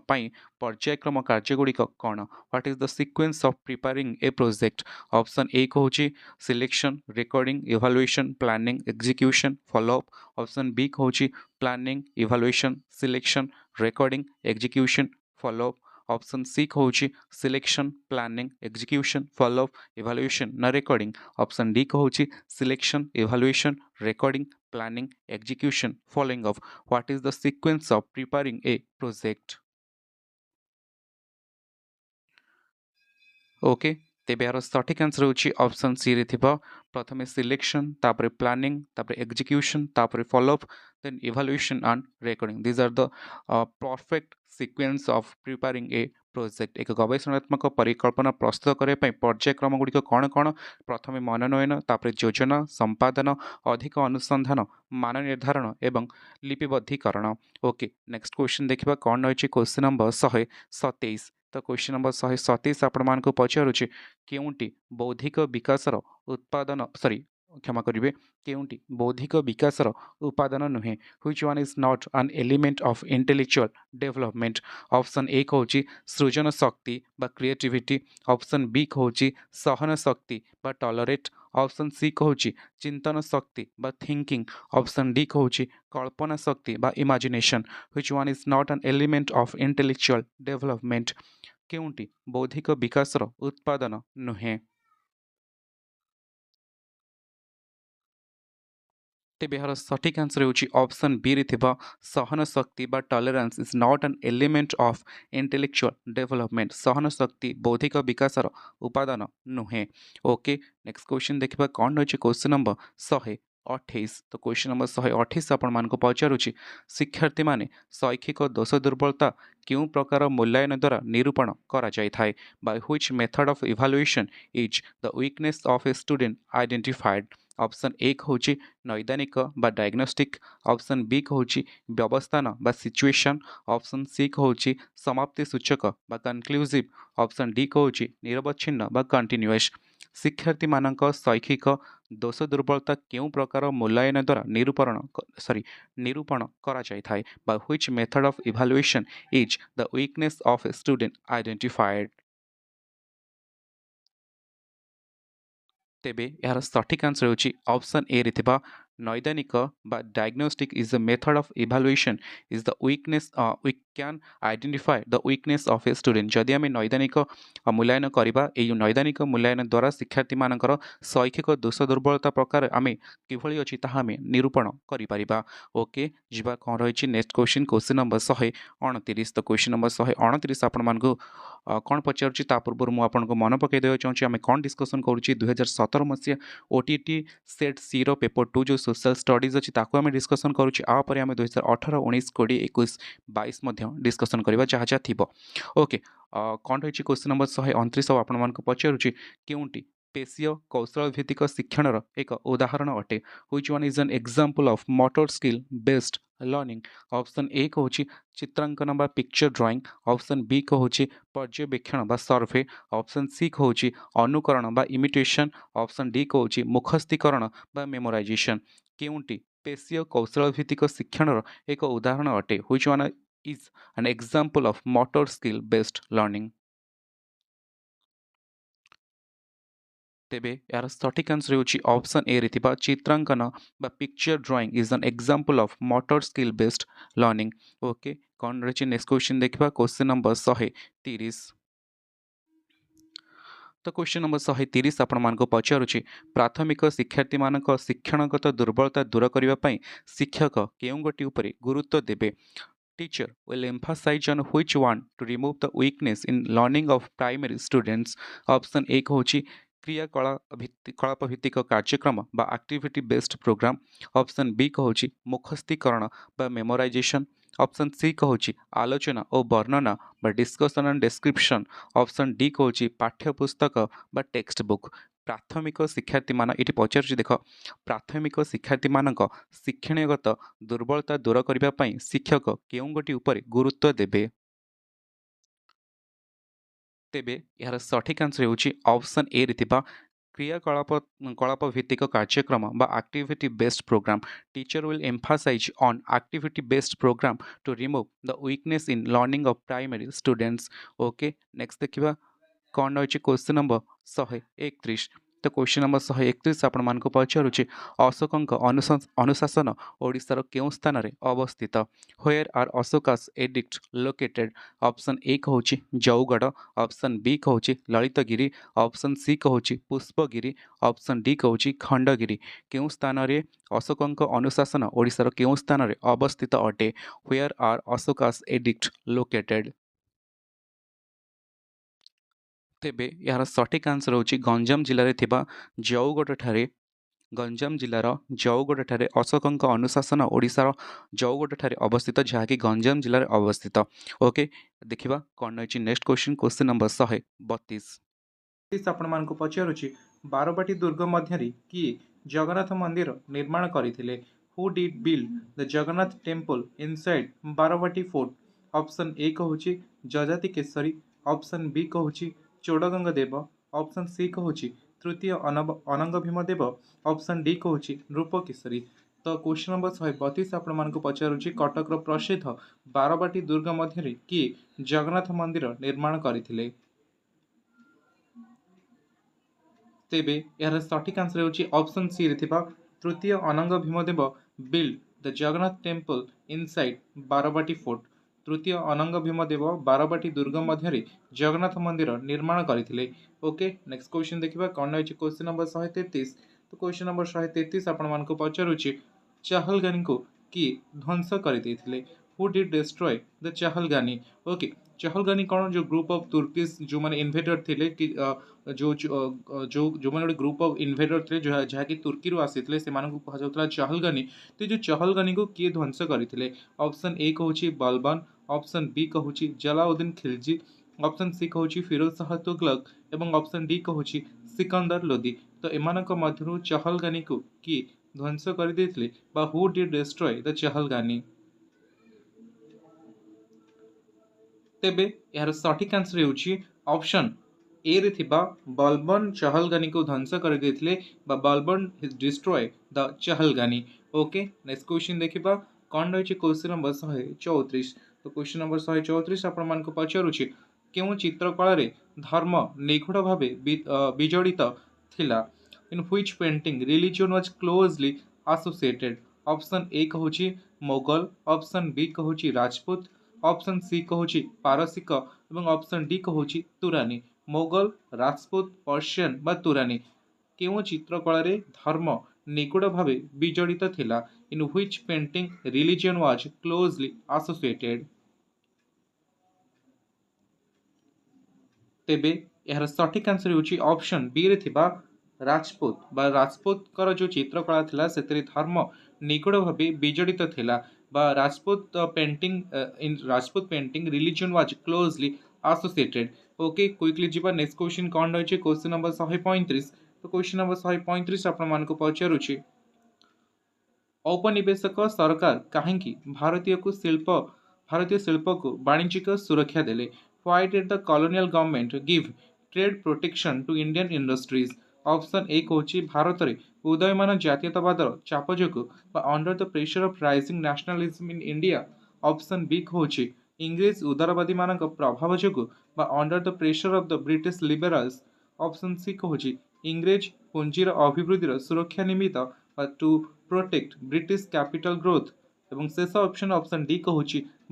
पई पर्यायक्रम कार्यगुड़िक कौन? What is the sequence of preparing a project? Option A कहूची selection recording evaluation planning execution follow up. Option B कहूची planning evaluation selection recording execution follow up. Option C कहूची selection planning execution follow up evaluation ना recording. Option D कहूची selection evaluation recording planning execution following of what is the sequence of preparing a project? Okay, तेबे यार सठिक answer होची option C रे थिबा प्रथमे सिलेक्शन तापरे प्लानिंग तापरे एग्जीक्यूशन तापरे follow up then evaluation and recording. These are the perfect sequence of preparing a project. एक गवेषणात्मक परिकल्पना प्रस्तुत करे पई पर्यायक्रम गुड़िक कौन कौन? प्रथमे मनोनयन तापरे योजना संपादन अधिक अनुसंधान मान निर्धारण एवं लिपिबद्धीकरण। ओके, नेक्स्ट क्वेश्चन देखिबा कौन रही क्वेश्चन नंबर 127। तो क्वेश्चन नंबर 127 आपण मानको पचारुछि केउंटी बौद्धिक विकासर उत्पादन क्षमा करिवे केउंटी बौद्धिक विकासर उपादान नुहे? Which one is not an element of intellectual development? Option A कहूची सृजन शक्ति बा क्रिएटिविटी। ऑप्शन बी कहूची सहन शक्ति बा टॉलरेट। ऑप्शन सी कहूची चिंतन शक्ति बा थिंकिंग। ऑप्शन डी कहूची कल्पना शक्ति बा imagination. Which one is not an element of intellectual development? केउंटी बौद्धिक विकासर उत्पादन नुहे? तेबे यार सठिक आंसर होची ऑप्शन बी रे थिबा सहन शक्ति बा tolerance is not an element of intellectual development. सहन शक्ति बौद्धिक विकासर उपादान नुहे। ओके, नेक्स्ट क्वेश्चन देखिबा कोन रहिछि क्वेश्चन नंबर 128। 28। तो क्वेश्चन नंबर 128 आपण मानक पचारुछि शिक्षार्थी माने शैक्षिक दोष दुर्बलता क्यों प्रकार मूल्यांकन द्वारा निरूपण करा जाय थाए by which method of evaluation is the weakness of a student identified. Option एक होछि नैदानिक बा डायग्नोस्टिक, ऑप्शन बी होछि व्यवस्थान बा सिचुएशन, ऑप्शन सी होछि समाप्ति सूचक बा कंक्लूसिव, ऑप्शन डी होछि निरवच्छिन्न बा कंटिन्यूअस। शिक्षार्थी मानक शैक्षिक दोष दुर्बलता केउं प्रकार मूल्यांकन द्वारा निरूपण करा जाय थाए by which method of evaluation is the weakness of a student identified। तेबे यार सठिक आंसर होछि ऑप्शन ए रे थिबा नैदानिक बा diagnostic is the method of evaluation is the weakness we can identify the weakness of a student. जदि आम नैदानिक मूल्यांकन करबा ए नैदानिक मूल्यांकन द्वारा शिक्षार्थी मानकर शैक्षिक दोष दुर्बलता प्रकार आम किभଳି अछि ताहा आम निरूपण करि परिबा। ओके जिबा कोन रहिछि नेक्स्ट क्वेश्चन, क्वेश्चन नंबर 129। तो क्वेश्चन नंबर 129 आपण मानकु कौन पचारुछि ता पूर्व मु आपनको मन पकई देबा चाहूछि आम कौन डिस्कसन करूछि 2017 मसीहा ओटीटी सेट सी रो पेपर 2 जो सोशल स्टडीज अछि ताको आम डिस्कसन करूछि। आ परे आम 2018 19 20 21 22 मध्य डिस्कसन करबा जहाँ जहाँ थिबो। ओके कौन रहिछि क्वेश्चन नंबर 129 आपण मानको पचारुछि केउंटी पेशीय कौशल भित्तिक शिक्षणर एक उदाहरण अटे which one is an example of motor skill based learning. Option A होछि चित्रांकन बा पिक्चर ड्राइंग, ऑप्शन बी होछि पर्यवेक्षण बा सर्वे, ऑप्शन सी होछि अनुकरण बा इमिटेशन, ऑप्शन डी होछि मुखस्थीकरण बा मेमोराइजेशन। केउंटी पेशीय कौशल भित्तिक शिक्षणर एक उदाहरण अटे which one is an example of motor skill based learning. तेबे यार सठिक आंसर होछि ऑप्शन ए रे थिबा चित्रांकन बा picture drawing is an example of motor skill based learning. Okay कौन रहिछि नेक्स्ट क्वेश्चन देखिबा क्वेश्चन नंबर 130। तो क्वेश्चन नंबर 130 आपण मानको पचारुछि प्राथमिक शिक्षार्थी मानक शिक्षणगत दुर्बलता दूर करिवा पई शिक्षक केउं गोटी उपरे गुरुत्व देबे। Teacher will emphasize on which one to remove the weakness in learning of primary students। Option एक होछि क्रियाकलाप भित्तिक कार्यक्रम बा activity based programme, option B होछि मुखस्थीकरण बा मेमोराइजेशन, ऑप्शन सी होछि आलोचना और वर्णना बा discussion and description, option D होछि पाठ्यपुस्तक बा टेक्स्ट बुक। प्राथमिक शिक्षार्थी मान ये पचार देख प्राथमिक शिक्षार्थी मानक शिक्षणगत दुर्बलता दूर करने पई शिक्षक केउं गोटी उपरे गुरुत्व देबे। तेबे यार सठिक आंसर होछि ऑप्शन ए रे थिबा क्रियाकलाप भित्तिक कार्यक्रम बा activity based programme. Teacher will emphasise on activity based programme to remove the weakness in learning of primary students. Okay next देखिबा कौन रही क्वेश्चन नंबर 131। तो क्वेश्चन नंबर 131 आपण मानक पचारुछि अशोकंक अनुशासन ओडिशार केउं स्थान रे अवस्थित। Where are Ashoka's edict located. Option A होछि जौगढ़, ऑप्शन बी होछि ललितगिरी, ऑप्शन सी होछि पुष्पगिरी, ऑप्शन डी होछि खंडगिरी। केउं स्थान रे अशोकंक अनुशासन ओडिशार केउं स्थान रे अवस्थित अटे। Where are Ashoka's edict located. तेबे यार सठिक आंसर होछि गंजाम जिले में जौगढ़ ठारे गंजाम जिलार जौगढ़ ठारे अशोकंक अनुशासन ओडिशार जौगढ़ ठारे अवस्थित जहाँकि गंजाम जिले में अवस्थित। ओके देखिबा कौन रही नेक्स्ट क्वेश्चन, क्वेश्चन नंबर 132 आपण मानक पचारुछि बारबाटी दुर्ग मध्यरी किए जगन्नाथ मंदिर निर्माण करथिले। Who did build the Jagannath temple inside Barabati fort. Option A होछि जजाति केसरी, ऑप्शन बी होछि चोड़गंगा देव, ऑप्शन सी होछि तृतीय अनंग भीम देव, ऑप्शन डी होछि नृप केसरी। तो क्वेश्चन नंबर 132 आपण मानक पचारुछि कटक प्रसिद्ध बारबाटी दुर्ग मध्यरी किए जगन्नाथ मंदिर निर्माण करथिले। तेबे यार सठिक आंसर होछि ऑप्शन सी रे थिबा तृतीय Ananga Bhimadeva build the Jagannath temple inside Barabati fort. तृतीय अनंग भीमदेव बारबाटी दुर्ग मध्य जगन्नाथ मंदिर निर्माण करथिले। ओके नेक्स्ट क्वेश्चन देखिबा कौन रही क्वेश्चन नंबर 133। तो क्वेश्चन नंबर 133 आपण मानक पचारुछि चाहलगानी को किए ध्वंस कर देथिले। Who did destroy the Chahalgani. Okay Chahalgani कौन जो ग्रुप ऑफ तुर्किश जो मैंने इन्वेडर थे कि जो मैंने ग्रुप ऑफ इन्वेडर थे जो जहाँकि तुर्की आसी से कहुला चहलगानी। तो जो चहलगानी को किए ध्वंस करते ऑप्शन ए कहूँ बलबन, ऑप्शन बी कहूँ जलाउद्दीन खिलजी, ऑप्शन सी कहूँ फिरोज शाह तुगलक और ऑप्शन डी कहूँ सिकंदर लोदी। तो एमानक मध्यरु चहलगानी को किए ध्वंस कर हु डिड डिस्ट्रॉय द चहलगानी। तेबे यार सठिक आंसर होउछि ऑप्शन ए रे थिबा बलबन चहलगानी को ध्वंस कर देथिले बा Balban destroy the Chahalgani. Okay next question देखिबा कौन रही क्वेश्चन नंबर 134। तो क्वेश्चन नंबर 134 आपण मान को पचारुछि केउ चित्रकला रे धर्म निगूढ़ भावे विजड़ित थिला in which painting religion was closely associated. Option A कहूछि मोगल, ऑप्शन बी कहूछि राजपूत, ऑप्शन सी कहूँ पारसिक और ऑप्शन डी कहूँ तुरानी। मोगल, राजपूत, पर्शियन बा तुरानी केउ चित्रकला रे धर्म निगूढ़ भावे विजड़ित थिला in which painting religion was closely associated. तेबे यार सठिक आंसर होउछि ऑप्शन बी रे थिबा राजपूत बा राजपूत कर जो चित्रकला थिला सेतरी धर्म निगूढ़ भावे विजड़ित थिला बा Rajput painting in Rajput painting religion was closely associated. Okay quickly जीवा नेक्स्ट क्वेश्चन कौन रही क्वेश्चन नंबर 135। तो क्वेश्चन नंबर 135 आपण मान को पचारुछि औपनिवेशक सरकार कहीं भारतीय शिल्प को वाणिज्यिक सुरक्षा देले। Why did the colonial government give trade protection to Indian industries. Option A कहूँ भारत में उदयमान जातीयतावाद चाप जो under the pressure of rising nationalism in India. Option B कहूँ इंग्रेज उदारवादी मान प्रभाव जो under the pressure of the British liberals. Option C कहूँ इंग्रेज पुंजीर अभिवृद्धि सुरक्षा निमित्त to protect British capital growth एवं शेष ऑप्शन ऑप्शन डी कहूँ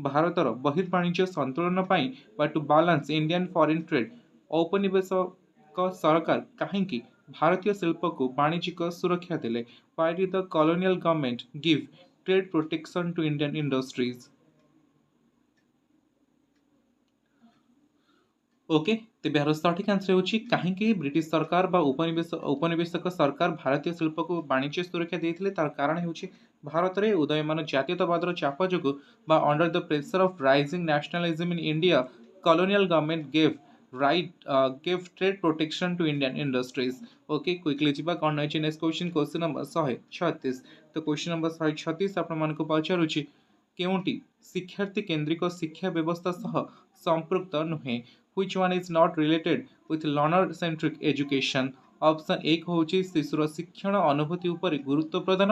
भारतर बहिर्वाणिज्य संतुलन पर to balance Indian foreign trade. औपनिवेशक सरकार कहीं भारतीय शिल्प को वाणिज्यिक सुरक्षा देले। Why did the colonial government give trade protection to Indian industries. Okay तेज यार सठिक आंसर होची कहीं ब्रिटिश सरकार बा उपनिवेशक सरकार भारतीय शिल्प को वाणिज्य सुरक्षा देते तार कारण होची भारत में उदयमान जातीयतावाद चाप जो under the pressure of rising nationalism in India colonial government gave trade protection to Indian industries. Okay quickly जीवा कौन रही नेक्स्ट क्वेश्चन क्वेश्चन नंबर 136। तो क्वेश्चन नंबर 136 आपण मान को पचारुछि केउंटी शिक्षार्थी केंद्रिक शिक्षा व्यवस्था सह संपृक्त नुहे। Which one is not related with learner centric education। Option A कहूँ शिशुर शिक्षण अनुभूति उपर गुरुत्व प्रदान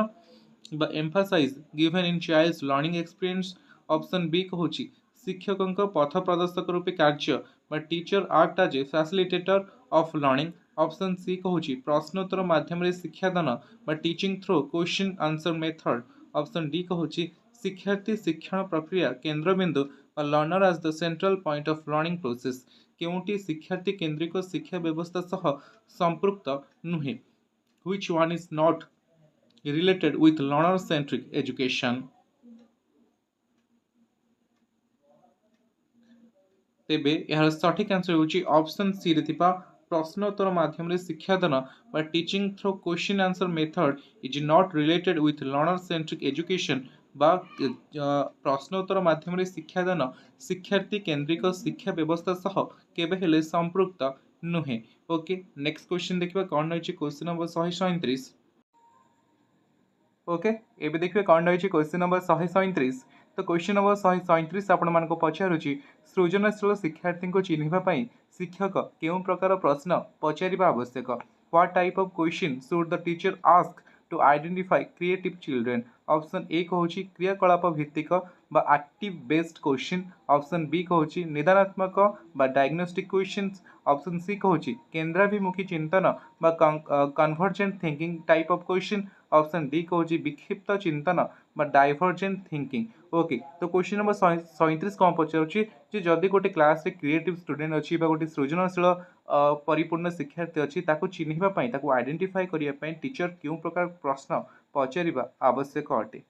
बा emphasise given in child's learning experience. Option B कहूँ शिक्षकों पथ प्रदर्शक रूपे कार्य बा teacher act as a facilitator of learning. Option C कहूँ प्रश्नोत्तर माध्यम शिक्षादान बा teaching through question answer method. Option D कहूँ शिक्षार्थी शिक्षण प्रक्रिया केंद्रबिंदु learner as the central point of learning process केउंटी शिक्षार्थी केंद्रिक शिक्षा व्यवस्था सह संपृक्त नुहे। Which one is not related with learner centric education. तेबे यार सठिक आंसर होची ऑप्शन सी रे थिबा प्रश्नोत्तर माध्यम शिक्षादान बा teaching through question answer method is not related with learner centric education बा प्रश्नोत्तर माध्यम शिक्षादान शिक्षार्थी केंद्रिक शिक्षा व्यवस्था सह केबे हेले संपृक्त नुहे। ओके नेक्स्ट क्वेश्चन देखिबा कौन रही क्वेश्चन नंबर 137। ओके एबे देखिए कौन रही क्वेश्चन नंबर 137। तो क्वेश्चन नंबर 137 आपण मान को पचारुछि सृजनशील शिक्षार्थी को चिन्हिबा शिक्षक केउ प्रकार प्रश्न पचारिबा आवश्यक। What type of question should the teacher ask to identify creative children. Option A कहूँ क्रियाकलाप भित्तिक बा active based question. Option B कहूँ निदानात्मक बा डायग्नोस्टिक क्वेश्चंस। ऑप्शन सी कहूँ केंद्राभिमुखी चिंतन बा convergent thinking type of question. Option D कहूँ विक्षिप्त चिंतन बा डाइवर्जेंट थिंकिंग। ओके तो क्वेश्चन नंबर 137 कौन पचारुछि जदि गोटे क्लास रे क्रिएटिव स्टूडेंट अच्छी गोटे सृजनशील परिपूर्ण शिक्षार्थी अच्छी चिन्हिबा ताकू आइडेंटिफाई करिया टीचर क्यों प्रकार प्रश्न पचारिबा आवश्यक अटे।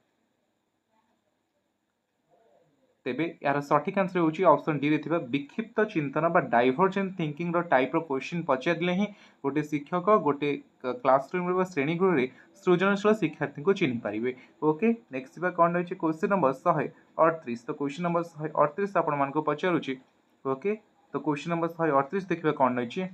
तेबे यार सठिक आंसर होची ऑप्शन डी रे थिबा विक्षिप्त चिंतन बा डाइवर्जेंट थिंकिंग रो टाइप रो क्वेश्चन पचारले ही गोटे शिक्षक गोटे क्लासरूम रे बा श्रेणी गृह रे सृजनशील शिक्षार्थी को चिन्ह पारिबे। ओके नेक्स्ट बा कोन रहछि क्वेश्चन नंबर 138। तो क्वेश्चन नंबर 138 आपण मान को पचारुछि। ओके तो क्वेश्चन नंबर 138 देखिबा कोन रहछि।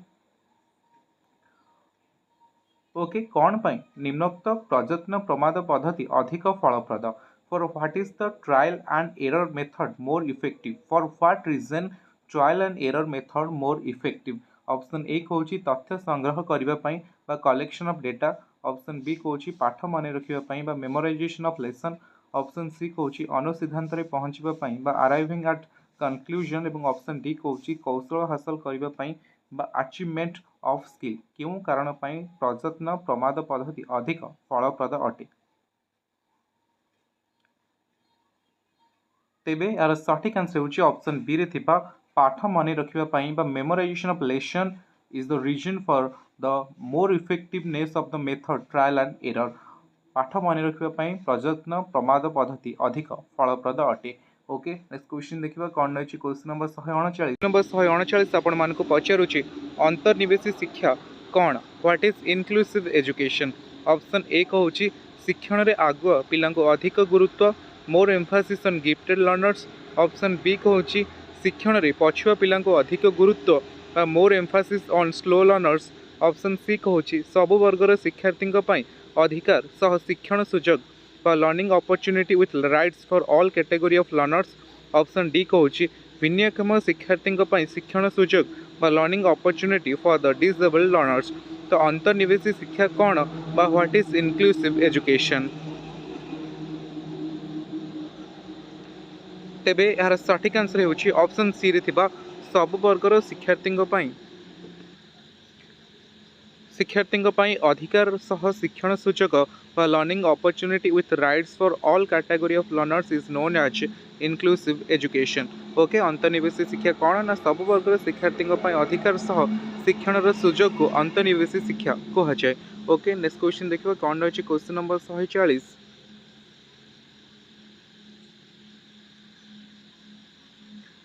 ओके कौन पाई निम्नोक्त प्रयत्न प्रमाद पद्धति अधिक फलप्रद for what is the trial and error method more effective for what reason trial and error method more effective. Option A कहूँ तथ्य संग्रह करने collection of data. Option B कहूँ पाठ मन रखापी memorisation of lesson. Option C कहूँ अनुसिद्धांत पहुँचापी अराइविंग एट कनक्लूजन। और ऑप्शन डी कहूँ कौशल हासिल करने अचीवमेंट ऑफ स्किल क्यों कारण प्रयत्न प्रमाद पद्धति अधिक फलप्रद अटे। तेबे यार सठिक आंसर होची ऑप्शन बी रे थिबा पाठ मन रखापी memorisation of lesson is the reason for the more effectiveness of the method trial and error. पाठ मन रखापी प्रयत्न प्रमाद पद्धति अधिक फलप्रद अटे। ओके नेक्स्ट क्वेश्चन देखिबा कोन रहछि क्वेश्चन नंबर 139 आपण मानको पचारुछि अंतर्निवेशी शिक्षा कोन what is inclusive education. Option A कहूछि शिक्षण रे आगुआ पिलांको अधिक गुरुत्व more emphasis on gifted learners. Option B कहूछि शिक्षण रे पछुआ पिलांको अधिक गुरुत्व बा more emphasis on slow learners. Option C कहूछि सबु वर्गर शिक्षार्थींको पई अधिकार सह शिक्षण सुजोग बा learning opportunity with rights for all category of learners. Option D कहूँ भिन्नक्षम शिक्षार्थी शिक्षण सुजोग बा learning opportunity for the disabled learners. तो अंतर्निवेशी शिक्षा कौन बा व्हाट इज इनक्लूसिव एजुकेशन। तेबे यार सठिक आंसर होछि ऑप्शन सी रे थिबा सब वर्गर शिक्षार्थी अधिकार सह शिक्षण सूचक बा learning opportunity with rights for all category of learners is known as inclusive education. Okay अंतर्निवेशी शिक्षा कौन ना सब वर्ग शिक्षार्थी अधिकार सह शिक्षण सुजोग को अंतर्निवेशी शिक्षा कह जाए। ओके नेक्स्ट क्वेश्चन देखिए कौन रही क्वेश्चन नंबर 140।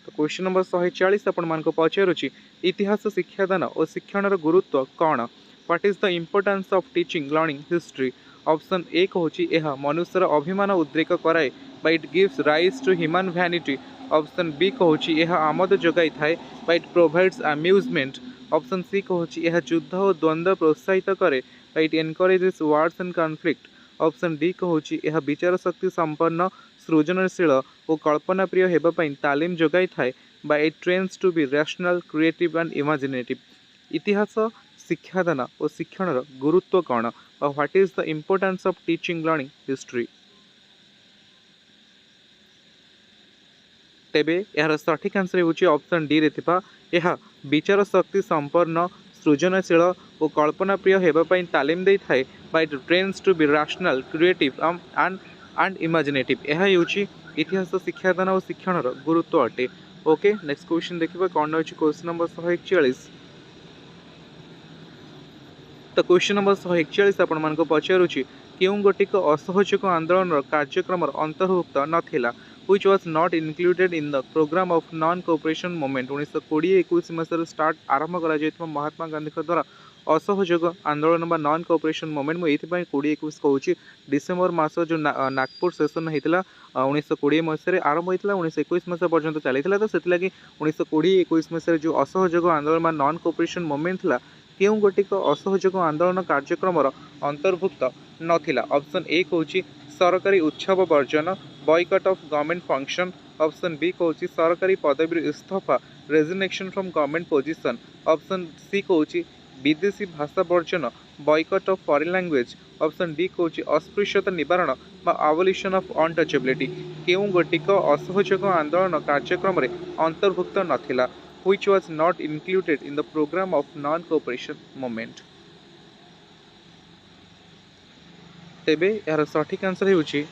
तो क्वेश्चन नंबर 140 आपण मान पचारुछि इतिहास शिक्षादान और शिक्षण गुरुत्व कौन what is the importance of teaching learning history. Option A कहूँ यह मनुष्यर अभिमान उद्रेक कराए but it gives rise to human vanity. Option B कहूँ यह आमद जगाई थाए but it provides amusement. Option C कहूँ यह युद्ध और द्वंद्व प्रोत्साहित करे but it encourages wars and conflict. Option D कहूँ यह विचार शक्ति संपन्न सृजनशील और कल्पना प्रिय होगापी तालीम जगाई थाए but it trains to be rational creative and imaginative. इतिहास शिक्षादान और शिक्षण गुरुत्व कौन और what is the importance of teaching learning history. तेबे यार सठिक आंसर होची ऑप्शन डी रे थिबा यह विचार शक्ति संपन्न सृजनशील और कल्पना प्रिय होगापी तालीम दे थाए but it trains to be rational creative and imaginative. यह होची इतिहास शिक्षादान और शिक्षण गुरुत्व अटे। ओके नेक्स्ट क्वेश्चन देखिबा कौन रही क्वेश्चन नंबर 141। तो क्वेश्चन नंबर 141 आपण मान पचारुछि क्यों गोटिक असहयोग आंदोलन कार्यक्रम अंतर्भुक्त नथिला which was not included in the program of non cooperation movement। 1920-21 Masih start आरंभ करा महात्मा गांधी द्वारा असहयोग आंदोलन बा नॉन कोऑपरेशन मूवमेंट मुझे 20-21 कहूँ डिसेम्बर मास जो नागपुर सेसन होता 1920 मसीह आरंभ होता 1921 मसीह पर्यटन चली तो से 1920-21 मसीह जो असहयोग आंदोलन बा नॉन कोऑपरेशन मूवमेंट था क्यों गोटिक असहयोग आंदोलन कार्यक्रम अंतर्भुक्त नथिला। ऑप्शन ए कहूँ सरकारी उत्सव वर्जन boycott of government function. Option B कहूँ सरकारी पदवी इस्तफा resignation from government position. Option C कहूँ विदेशी भाषा वर्जन boycott of foreign language. Option D कहूँ अस्पृश्यता निवारण बा अबोलिशन ऑफ अनटचेबिलिटी क्यों गोटिक असहयोग आंदोलन कार्यक्रम अंतर्भुक्त नथिला which was not included in the program of non cooperation movement। तेबे यार सठिक आंसर होउची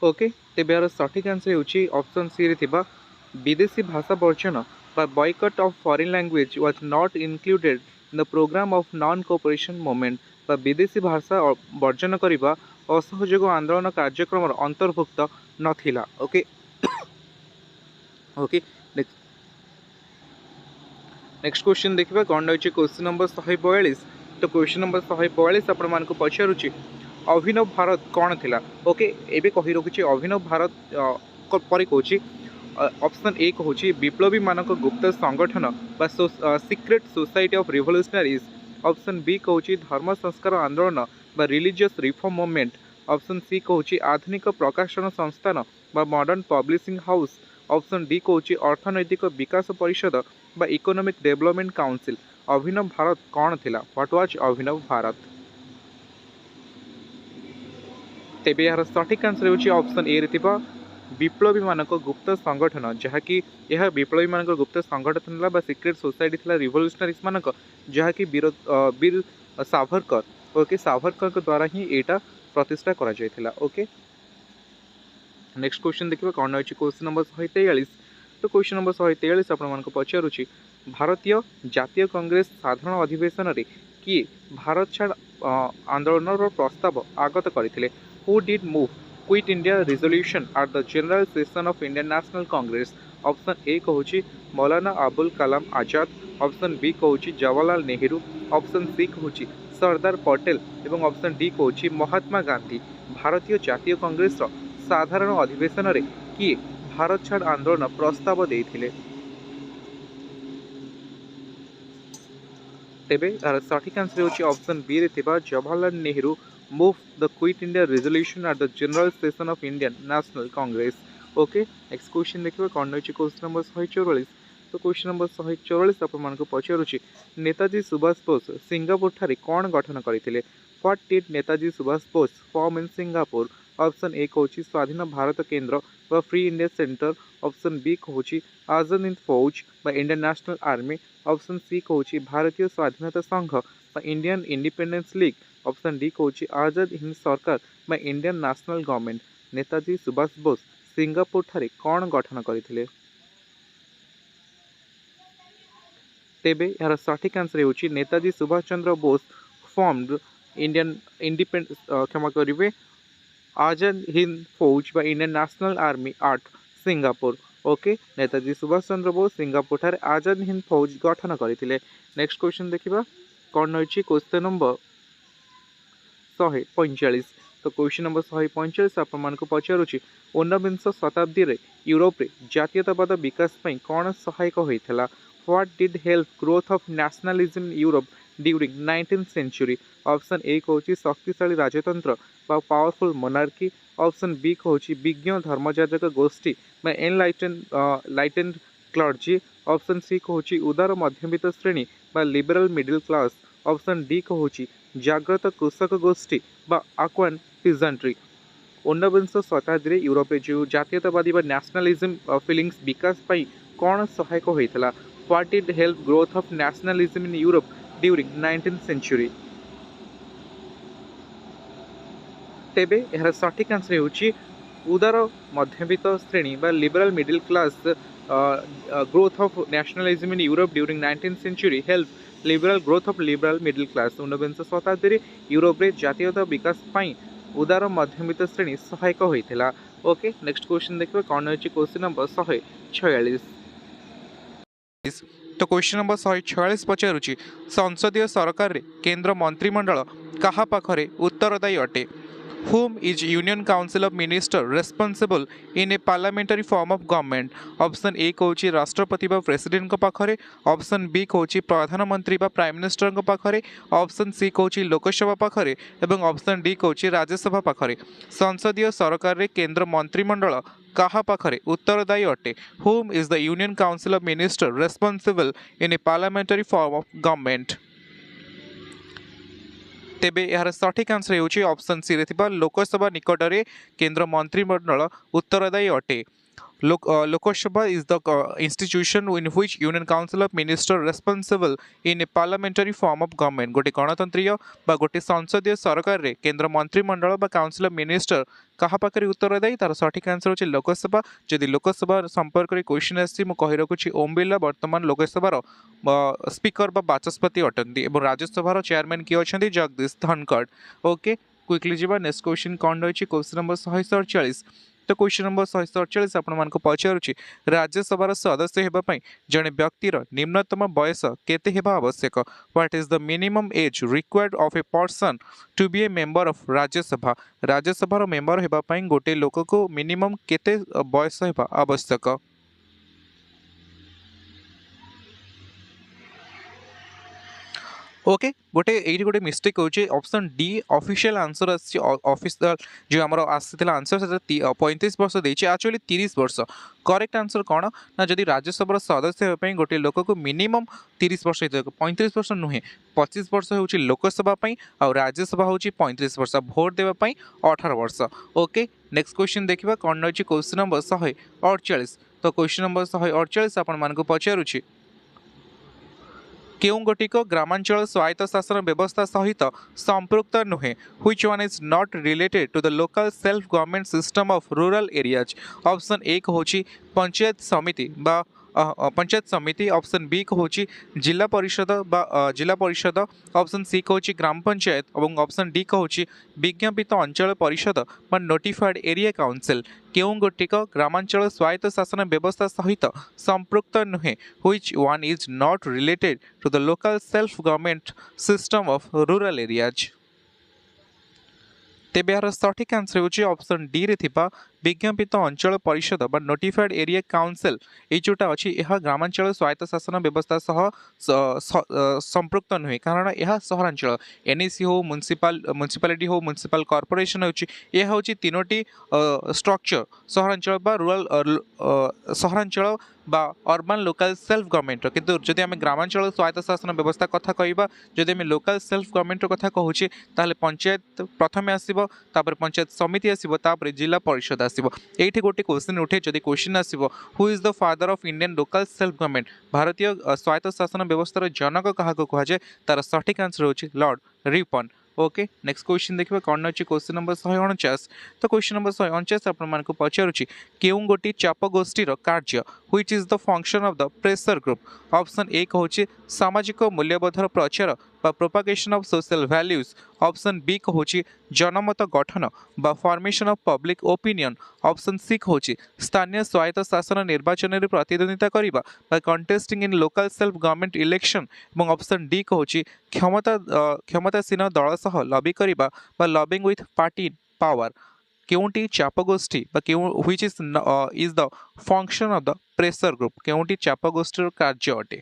ओके तेबे यार सठिक आंसर होउची ऑप्शन सी रे थिबा विदेशी भाषा वर्जन बा boy cut of foreign language was not included in the program of non cooperation movement बा विदेशी भाषा वर्जन करिबा असहयोग आंदोलन कार्यक्रम अंतर्भुक्त नथिला। ओके ओके नेक्स्ट क्वेश्चन देखिए कौन रही क्वेश्चन नंबर 142। तो क्वेश्चन नंबर 142 आपण मानक पचारुची अभिनव भारत कौन थिला। ओके एबे कहि रखुची अभिनव भारत पर कहूँ ऑप्शन ए कहूँ विप्लवी मानक गुप्त संगठन बा secret society of revolutionaries. Option B कहूँ धर्म संस्कार आंदोलन बा religious reform movement. Option C कहूँ आधुनिक प्रकाशन संस्थान बा modern publishing house. Option D कहूँ अर्थनैतिक विकास परिषद बा economic development council. Abhinav Bharat कौन थिला, व्हाट वाज अभिनव भारत। तेबे यार सठिक आंसर होची ऑप्शन ए रे विप्लवी मानक गुप्त संगठन जहाँकि यह विप्लवी मानक गुप्त संगठन बा सीक्रेट सोसाइटी थिला रिवोल्यूशनरीज मानक जहाँकि वीर सावरकर। ओके सावरकर के द्वारा ही एटा प्रतिष्ठा करा जायथिला। ओके नेक्स्ट क्वेश्चन देखिए कौन रही क्वेश्चन नंबर 143। तो क्वेश्चन नंबर 143 आपण पचारुची भारतीय जातीय कांग्रेस साधारण अधिवेशन रे किए भारत छाड़ आंदोलन प्रस्ताव आगत करथिले। Who did move quit India resolution at the general session of Indian national Congress. Option A कहूँ मौलाना अबुल कलाम आजाद। ऑप्शन बी कहूँ जवाहरलाल नेहरू। ऑप्शन सी कहूँ सरदार पटेल एवं ऑप्शन डी कहूँ महात्मा गांधी। भारतीय जातीय कांग्रेस साधारण अधिवेशन रे किए भारत छाड़ आंदोलन प्रस्ताव देथिले। तेबे यार सठिक आंसर होची ऑप्शन बी रे Jawaharlal Nehru move the quit India resolution at the general session of Indian national Congress. Okay next question देखिए कौन रही क्वेश्चन नंबर 144। तो क्वेश्चन नंबर 144 आपण पचारुची नेताजी सुभाष बोस सिंगापुर ठारे कौन गठन करथिले। What did Netaji Subhash Bose form in Singapore. Option A कहूँ स्वाधीन भारत केंद्र व free India centre. Option B कहूँ आजाद हिंद फौज व Indian National Army. Option C कहूँ भारतीय स्वाधीनता संघ व Indian Independence League. Option D कहूँ आजाद हिंद सरकार व Indian National Government. Netaji Subhash Bose Singapore ठारे कौन गठन करथिले। तेबे यार सठिक आंसर होची Netaji Subhash Chandra Bose formed Indian Independence क्षमा करेंगे आजाद हिंद फौज व Indian National Army at Singapore. Okay Netaji Subhash Chandra Bose Singapore ठारे आजाद हिंद फौज गठन करथिले। नेक्स्ट क्वेश्चन देखिबा कौन रही क्वेश्चन नंबर 145। तो क्वेश्चन नंबर 145 आपण पचारुची 19 शताब्दी रे यूरोप रे जातीयतावाद विकास पई कौन सहायक होइथिला। What did help growth of nationalism in Europe during 19th century. Option A कहूँ शक्तिशाली राजतंत्र बा पावरफुल मोनार्की। ऑप्शन बी कहूँ विज्ञ धर्मजाजक गोष्ठी बा एनलाइटेंड क्लर्जी। ऑप्शन सी कहूँ उदार मध्यवित्त श्रेणी बा liberal middle class. Option D कहूँ जागृत कृषक गोष्ठी बा आक्वान पिजेंट्री। 19 शताब्दी यूरोप जो जातीयतावादी बा नेशनलिज्म फिलिंग्स विकास पाई कौन सहायक होइथिला। What did help growth of nationalism in Europe during 19th century. तेबे यार सठिक आंसर होची उदार मध्यवित्त श्रेणी बा liberal middle class growth of nationalism in Europe during 19th century help liberal growth of liberal middle class. 19 शताब्दी यूरोप रे जातीयता विकास पाई उदार मध्यवित्त श्रेणी सहायक होइथिला। ओके नेक्स्ट क्वेश्चन देखिए कौन रही क्वेश्चन नंबर 146। तो क्वेश्चन नंबर 146 पचारुची संसदीय सरकार रे केंद्र मंत्रिमंडल कहा पाखरे उत्तरदायी अटे। Whom is Union Council of Minister responsible in a parliamentary form of government? Option A कहूँ राष्ट्रपति बा प्रेसिडेंट पाखरे। ऑप्शन बी कहूँ प्रधानमंत्री बा प्राइम मिनिस्टर पाखरे। ऑप्शन सी कहूँ लोकसभा पाखरे एवं ऑप्शन डी कहूँ राज्यसभा पाखरे। संसदीय सरकार रे केंद्र मंत्रिमंडल कहा पाखरे उत्तरदायी अटे। Whom is the Union Council of Minister responsible in a parliamentary form of government? तेबे यार सठिक आंसर होची ऑप्शन सी रे लोकसभा निकट में केंद्र मंत्रिमंडल उत्तरदायी अटे। Lok Sabha is the institution in which Union Council of Ministers responsible in a parliamentary form of government। गोटे गणतंत्रीय बा गोटे संसदीय सरकार रे केंद्र मंत्रिमंडल बा काउंसिल ऑफ मिनिस्टर कहा पाखरे उत्तरदायी तार सठिक आंसर होची लोकसभा। जदि लोकसभा संपर्क में क्वेश्चन आसी मु कहि रखुची ओम बिरला वर्तमान लोकसभार स्पीकर बा बाचस्पति अटंती और राज्यसभार चेयरमैन किए अच्छा जगदीश धनखड़। ओके क्विकली जीवा नेक्स्ट क्वेश्चन कौन रही क्वेश्चन नंबर 147। तो क्वेश्चन नंबर 147 आपण पचारुछि राज्यसभार सदस्य हेबा पई जणे व्यक्तिर निम्नतम बयस केते हेबा आवश्यक। What is the minimum age required of a person to be a member of Rajya Sabha. राज्यसभार मेंबर हेबा पई गोटे लोक को मिनिमम केते बयस हेबा आवश्यक। ओके गोटे ये गोटे मिस्टेक होचे option D official answer official जो आमर आसीला आंसर से 35 वर्ष देछि एक्चुअली 30 वर्ष। करेक्ट आंसर कौन ना जदि राज्यसभा सदस्य होगा गोटे लोक को मिनिमम 30 वर्ष होता 35 वर्ष नुहे 25 वर्ष हूँ लोकसभा और राज्यसभा हूँ 35 वर्ष भोट देवाई 18 वर्ष। ओके नेक्स्ट क्वेश्चन देखा कौन रही क्वेश्चन नंबर 148। तो क्वेश्चन नंबर 148 आपण पचारुछि केउं गोटिक ग्रामांचल स्वायत्त शासन व्यवस्था सहित संपृक्त नुहे which one is not related to the local self government system of rural areas. Option A को होची पंचायत समिति बा पंचायत समिति। ऑप्शन बी को होची जिला परिषद बा जिला परिषद। ऑप्शन सी को होची ग्राम पंचायत और ऑप्शन डी को होची विज्ञापित अंचल परिषद बा नोटिफाइड एरिया काउंसिल। केउं गोटिक ग्रामांचल स्वायत्त शासन व्यवस्था सहित संपृक्त नुहे which one is not related to the local self government system of rural areas. तेबे यार सठिक आंसर होची ऑप्शन डी रे थिबा विज्ञापित अंचल परिषद बा नोटिफाइड एरिया काउंसिल। ये जोटा अच्छी यह ग्रामांचल स्वायत्त शासन व्यवस्था सह संपृक्त नुहे कारण यह सहरांचल एनएसी हो म्युनिसिपालिटी हो म्युनिसिपल कॉर्पोरेशन होची यह होची तीनोटी स्ट्रक्चर सहरांचल बा रूरल सहरांचल बा अर्बन लोकल सेल्फ गवर्नमेंट किंतु जदि आम ग्रामांचल स्वायत्त शासन व्यवस्था कथा कहबा जदि आम लोकल सेल्फ गवर्नमेंट कथा कहूचे ताले पंचायत प्रथमे आसीबो तापर पंचायत समिति आसीबो तापर जिला परिषद आसीबो। एठी गोटे क्वेश्चन उठे जदि क्वेश्चन आसीबो who is the father of Indian local self government भारतीय स्वायत्त शासन व्यवस्थार जनक कहा कह जाए तार सठिक आंसर होची Lord Ripon. Okay next question देखिए कौन अच्छी क्वेश्चन नंबर 149। तो क्वेश्चन नंबर 149 आपण पचारुछि केउं गोटी चाप गोष्ठीर कार्य which is the function of the pressure group. Option A कहूँ सामाजिक मूल्यबोधर प्रचार बा propagation of social values. Option B कहूँ जनमत गठन बा formation of public opinion. Option C कहूँ स्थानीय स्वायत्त शासन निर्वाचन में प्रतिद्वंदिता करबा बा contesting in local self government election. और ऑप्शन डी कहूँ क्षमतासीन दल सह लॉबी करबा बा लॉबिंग विथ पार्टी पावर। केउंटी चाप गोष्ठी बा which is the function of the pressure group केउंटी चाप गोष्ठीर कार्य अटे।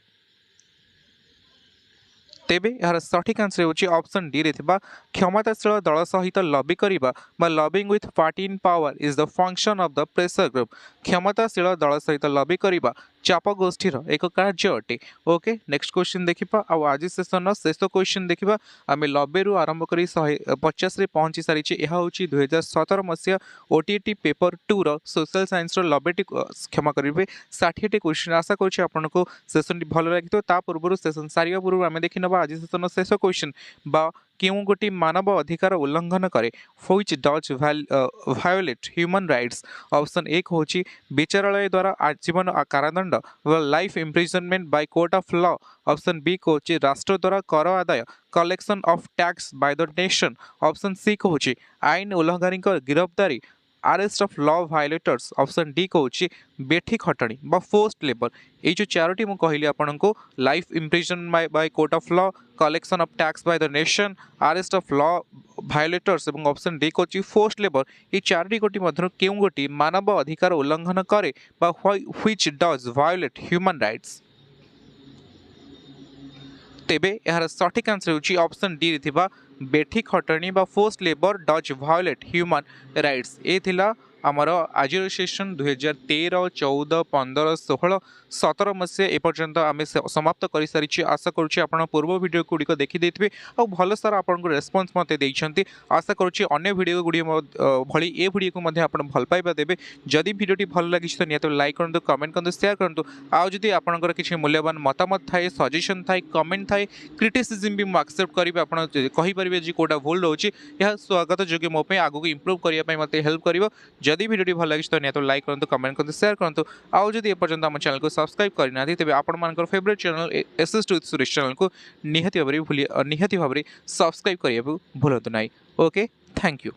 तेबे यार सठिक आंसर होची ऑप्शन डी रे थिबा क्षमताशील दल सहित लॉबी करबा बा lobbying with party in power is the function of the pressure group क्षमताशील दल सहित लॉबी करबा चाप गोष्ठीर एक कार्य अटे। ओके नेक्स्ट क्वेश्चन देखिबा आ आज सेशन शेष क्वेश्चन देखिबा आम लबे रु आरंभ करी 150 रे पहुंची सारी यह हूँ 2017 मसीहा ओटीटी पेपर 2 रो सोशल साइंस लबेटी क्षमा करेंगे 60 क्वेश्चन आशा करुँच आपको सेशन भल लगे ता पूर्व सेशन सारे पूर्व आम देखी ना आज सेशन शेष क्वेश्चन बा केउं गोटी मानव अधिकार उल्लंघन करे which does violate human rights. Option A होची विचारालय द्वारा आजीवन कारादंड life imprisonment by court of law. Option B होची राष्ट्र द्वारा कर आदाय collection of tax by the nation. Option C होची आईन उल्लंघनी गिरफ्तारी arrest of law violators. Option D कहूँ बेठी खटणी बा फोर्स्ड लेबर। ये जो चारोटी मुझे कहली आपको life imprison bye court of law collection of tax by the nation arrest of law violators और ऑप्शन डी कहूँ फोर्स्ड लेबर ये चारोटी गोटी मध्य केउं गोटी मानव अधिकार उल्लंघन करे बा which does violate human rights. तेबे यार सठिक आंसर होची ऑप्शन डी रे थिबा बेठी खटणी बा forced labour does violate human rights. ए थिला आमर आज सेशन 2013, 14, 15, 16, 17 मसीहा एपर्यंत आम समाप्त कर सारी आशा करुँच आप पूर्व भिड गुड़िक देखिदे और भल सार आपको रेस्पन्स मत देते आशा करुँच अन्य भिड गुड़ी भली ए भिड को आप भल पाइबा देवे। जदि भिडी भल लगी तो निहत लाइक करूँ कमेंट करूँ शेयर करूँ आदि आपंकर किसी मूल्यवान मतामत थाए सजेसन थाए कमेंट थाए क्रिटिसिजम भी मुझे एक्सेप्ट करी आपड़ जी कौटा भूल रोचे यह स्वागत योग्य मो आगू इम्प्रूव करने मत हेल्प कर। जदि भिडी भल लगी तो निहत लाइक करूँ कमेंट करूँ शेयर करूँ आदि एपर्यंत आम चैनल को सब्सक्राइब करना तेज आपण favourite channel SS with Suresh channel को निहाती भाव सब्सक्राइब करने को भूलु ना। Okay thank you.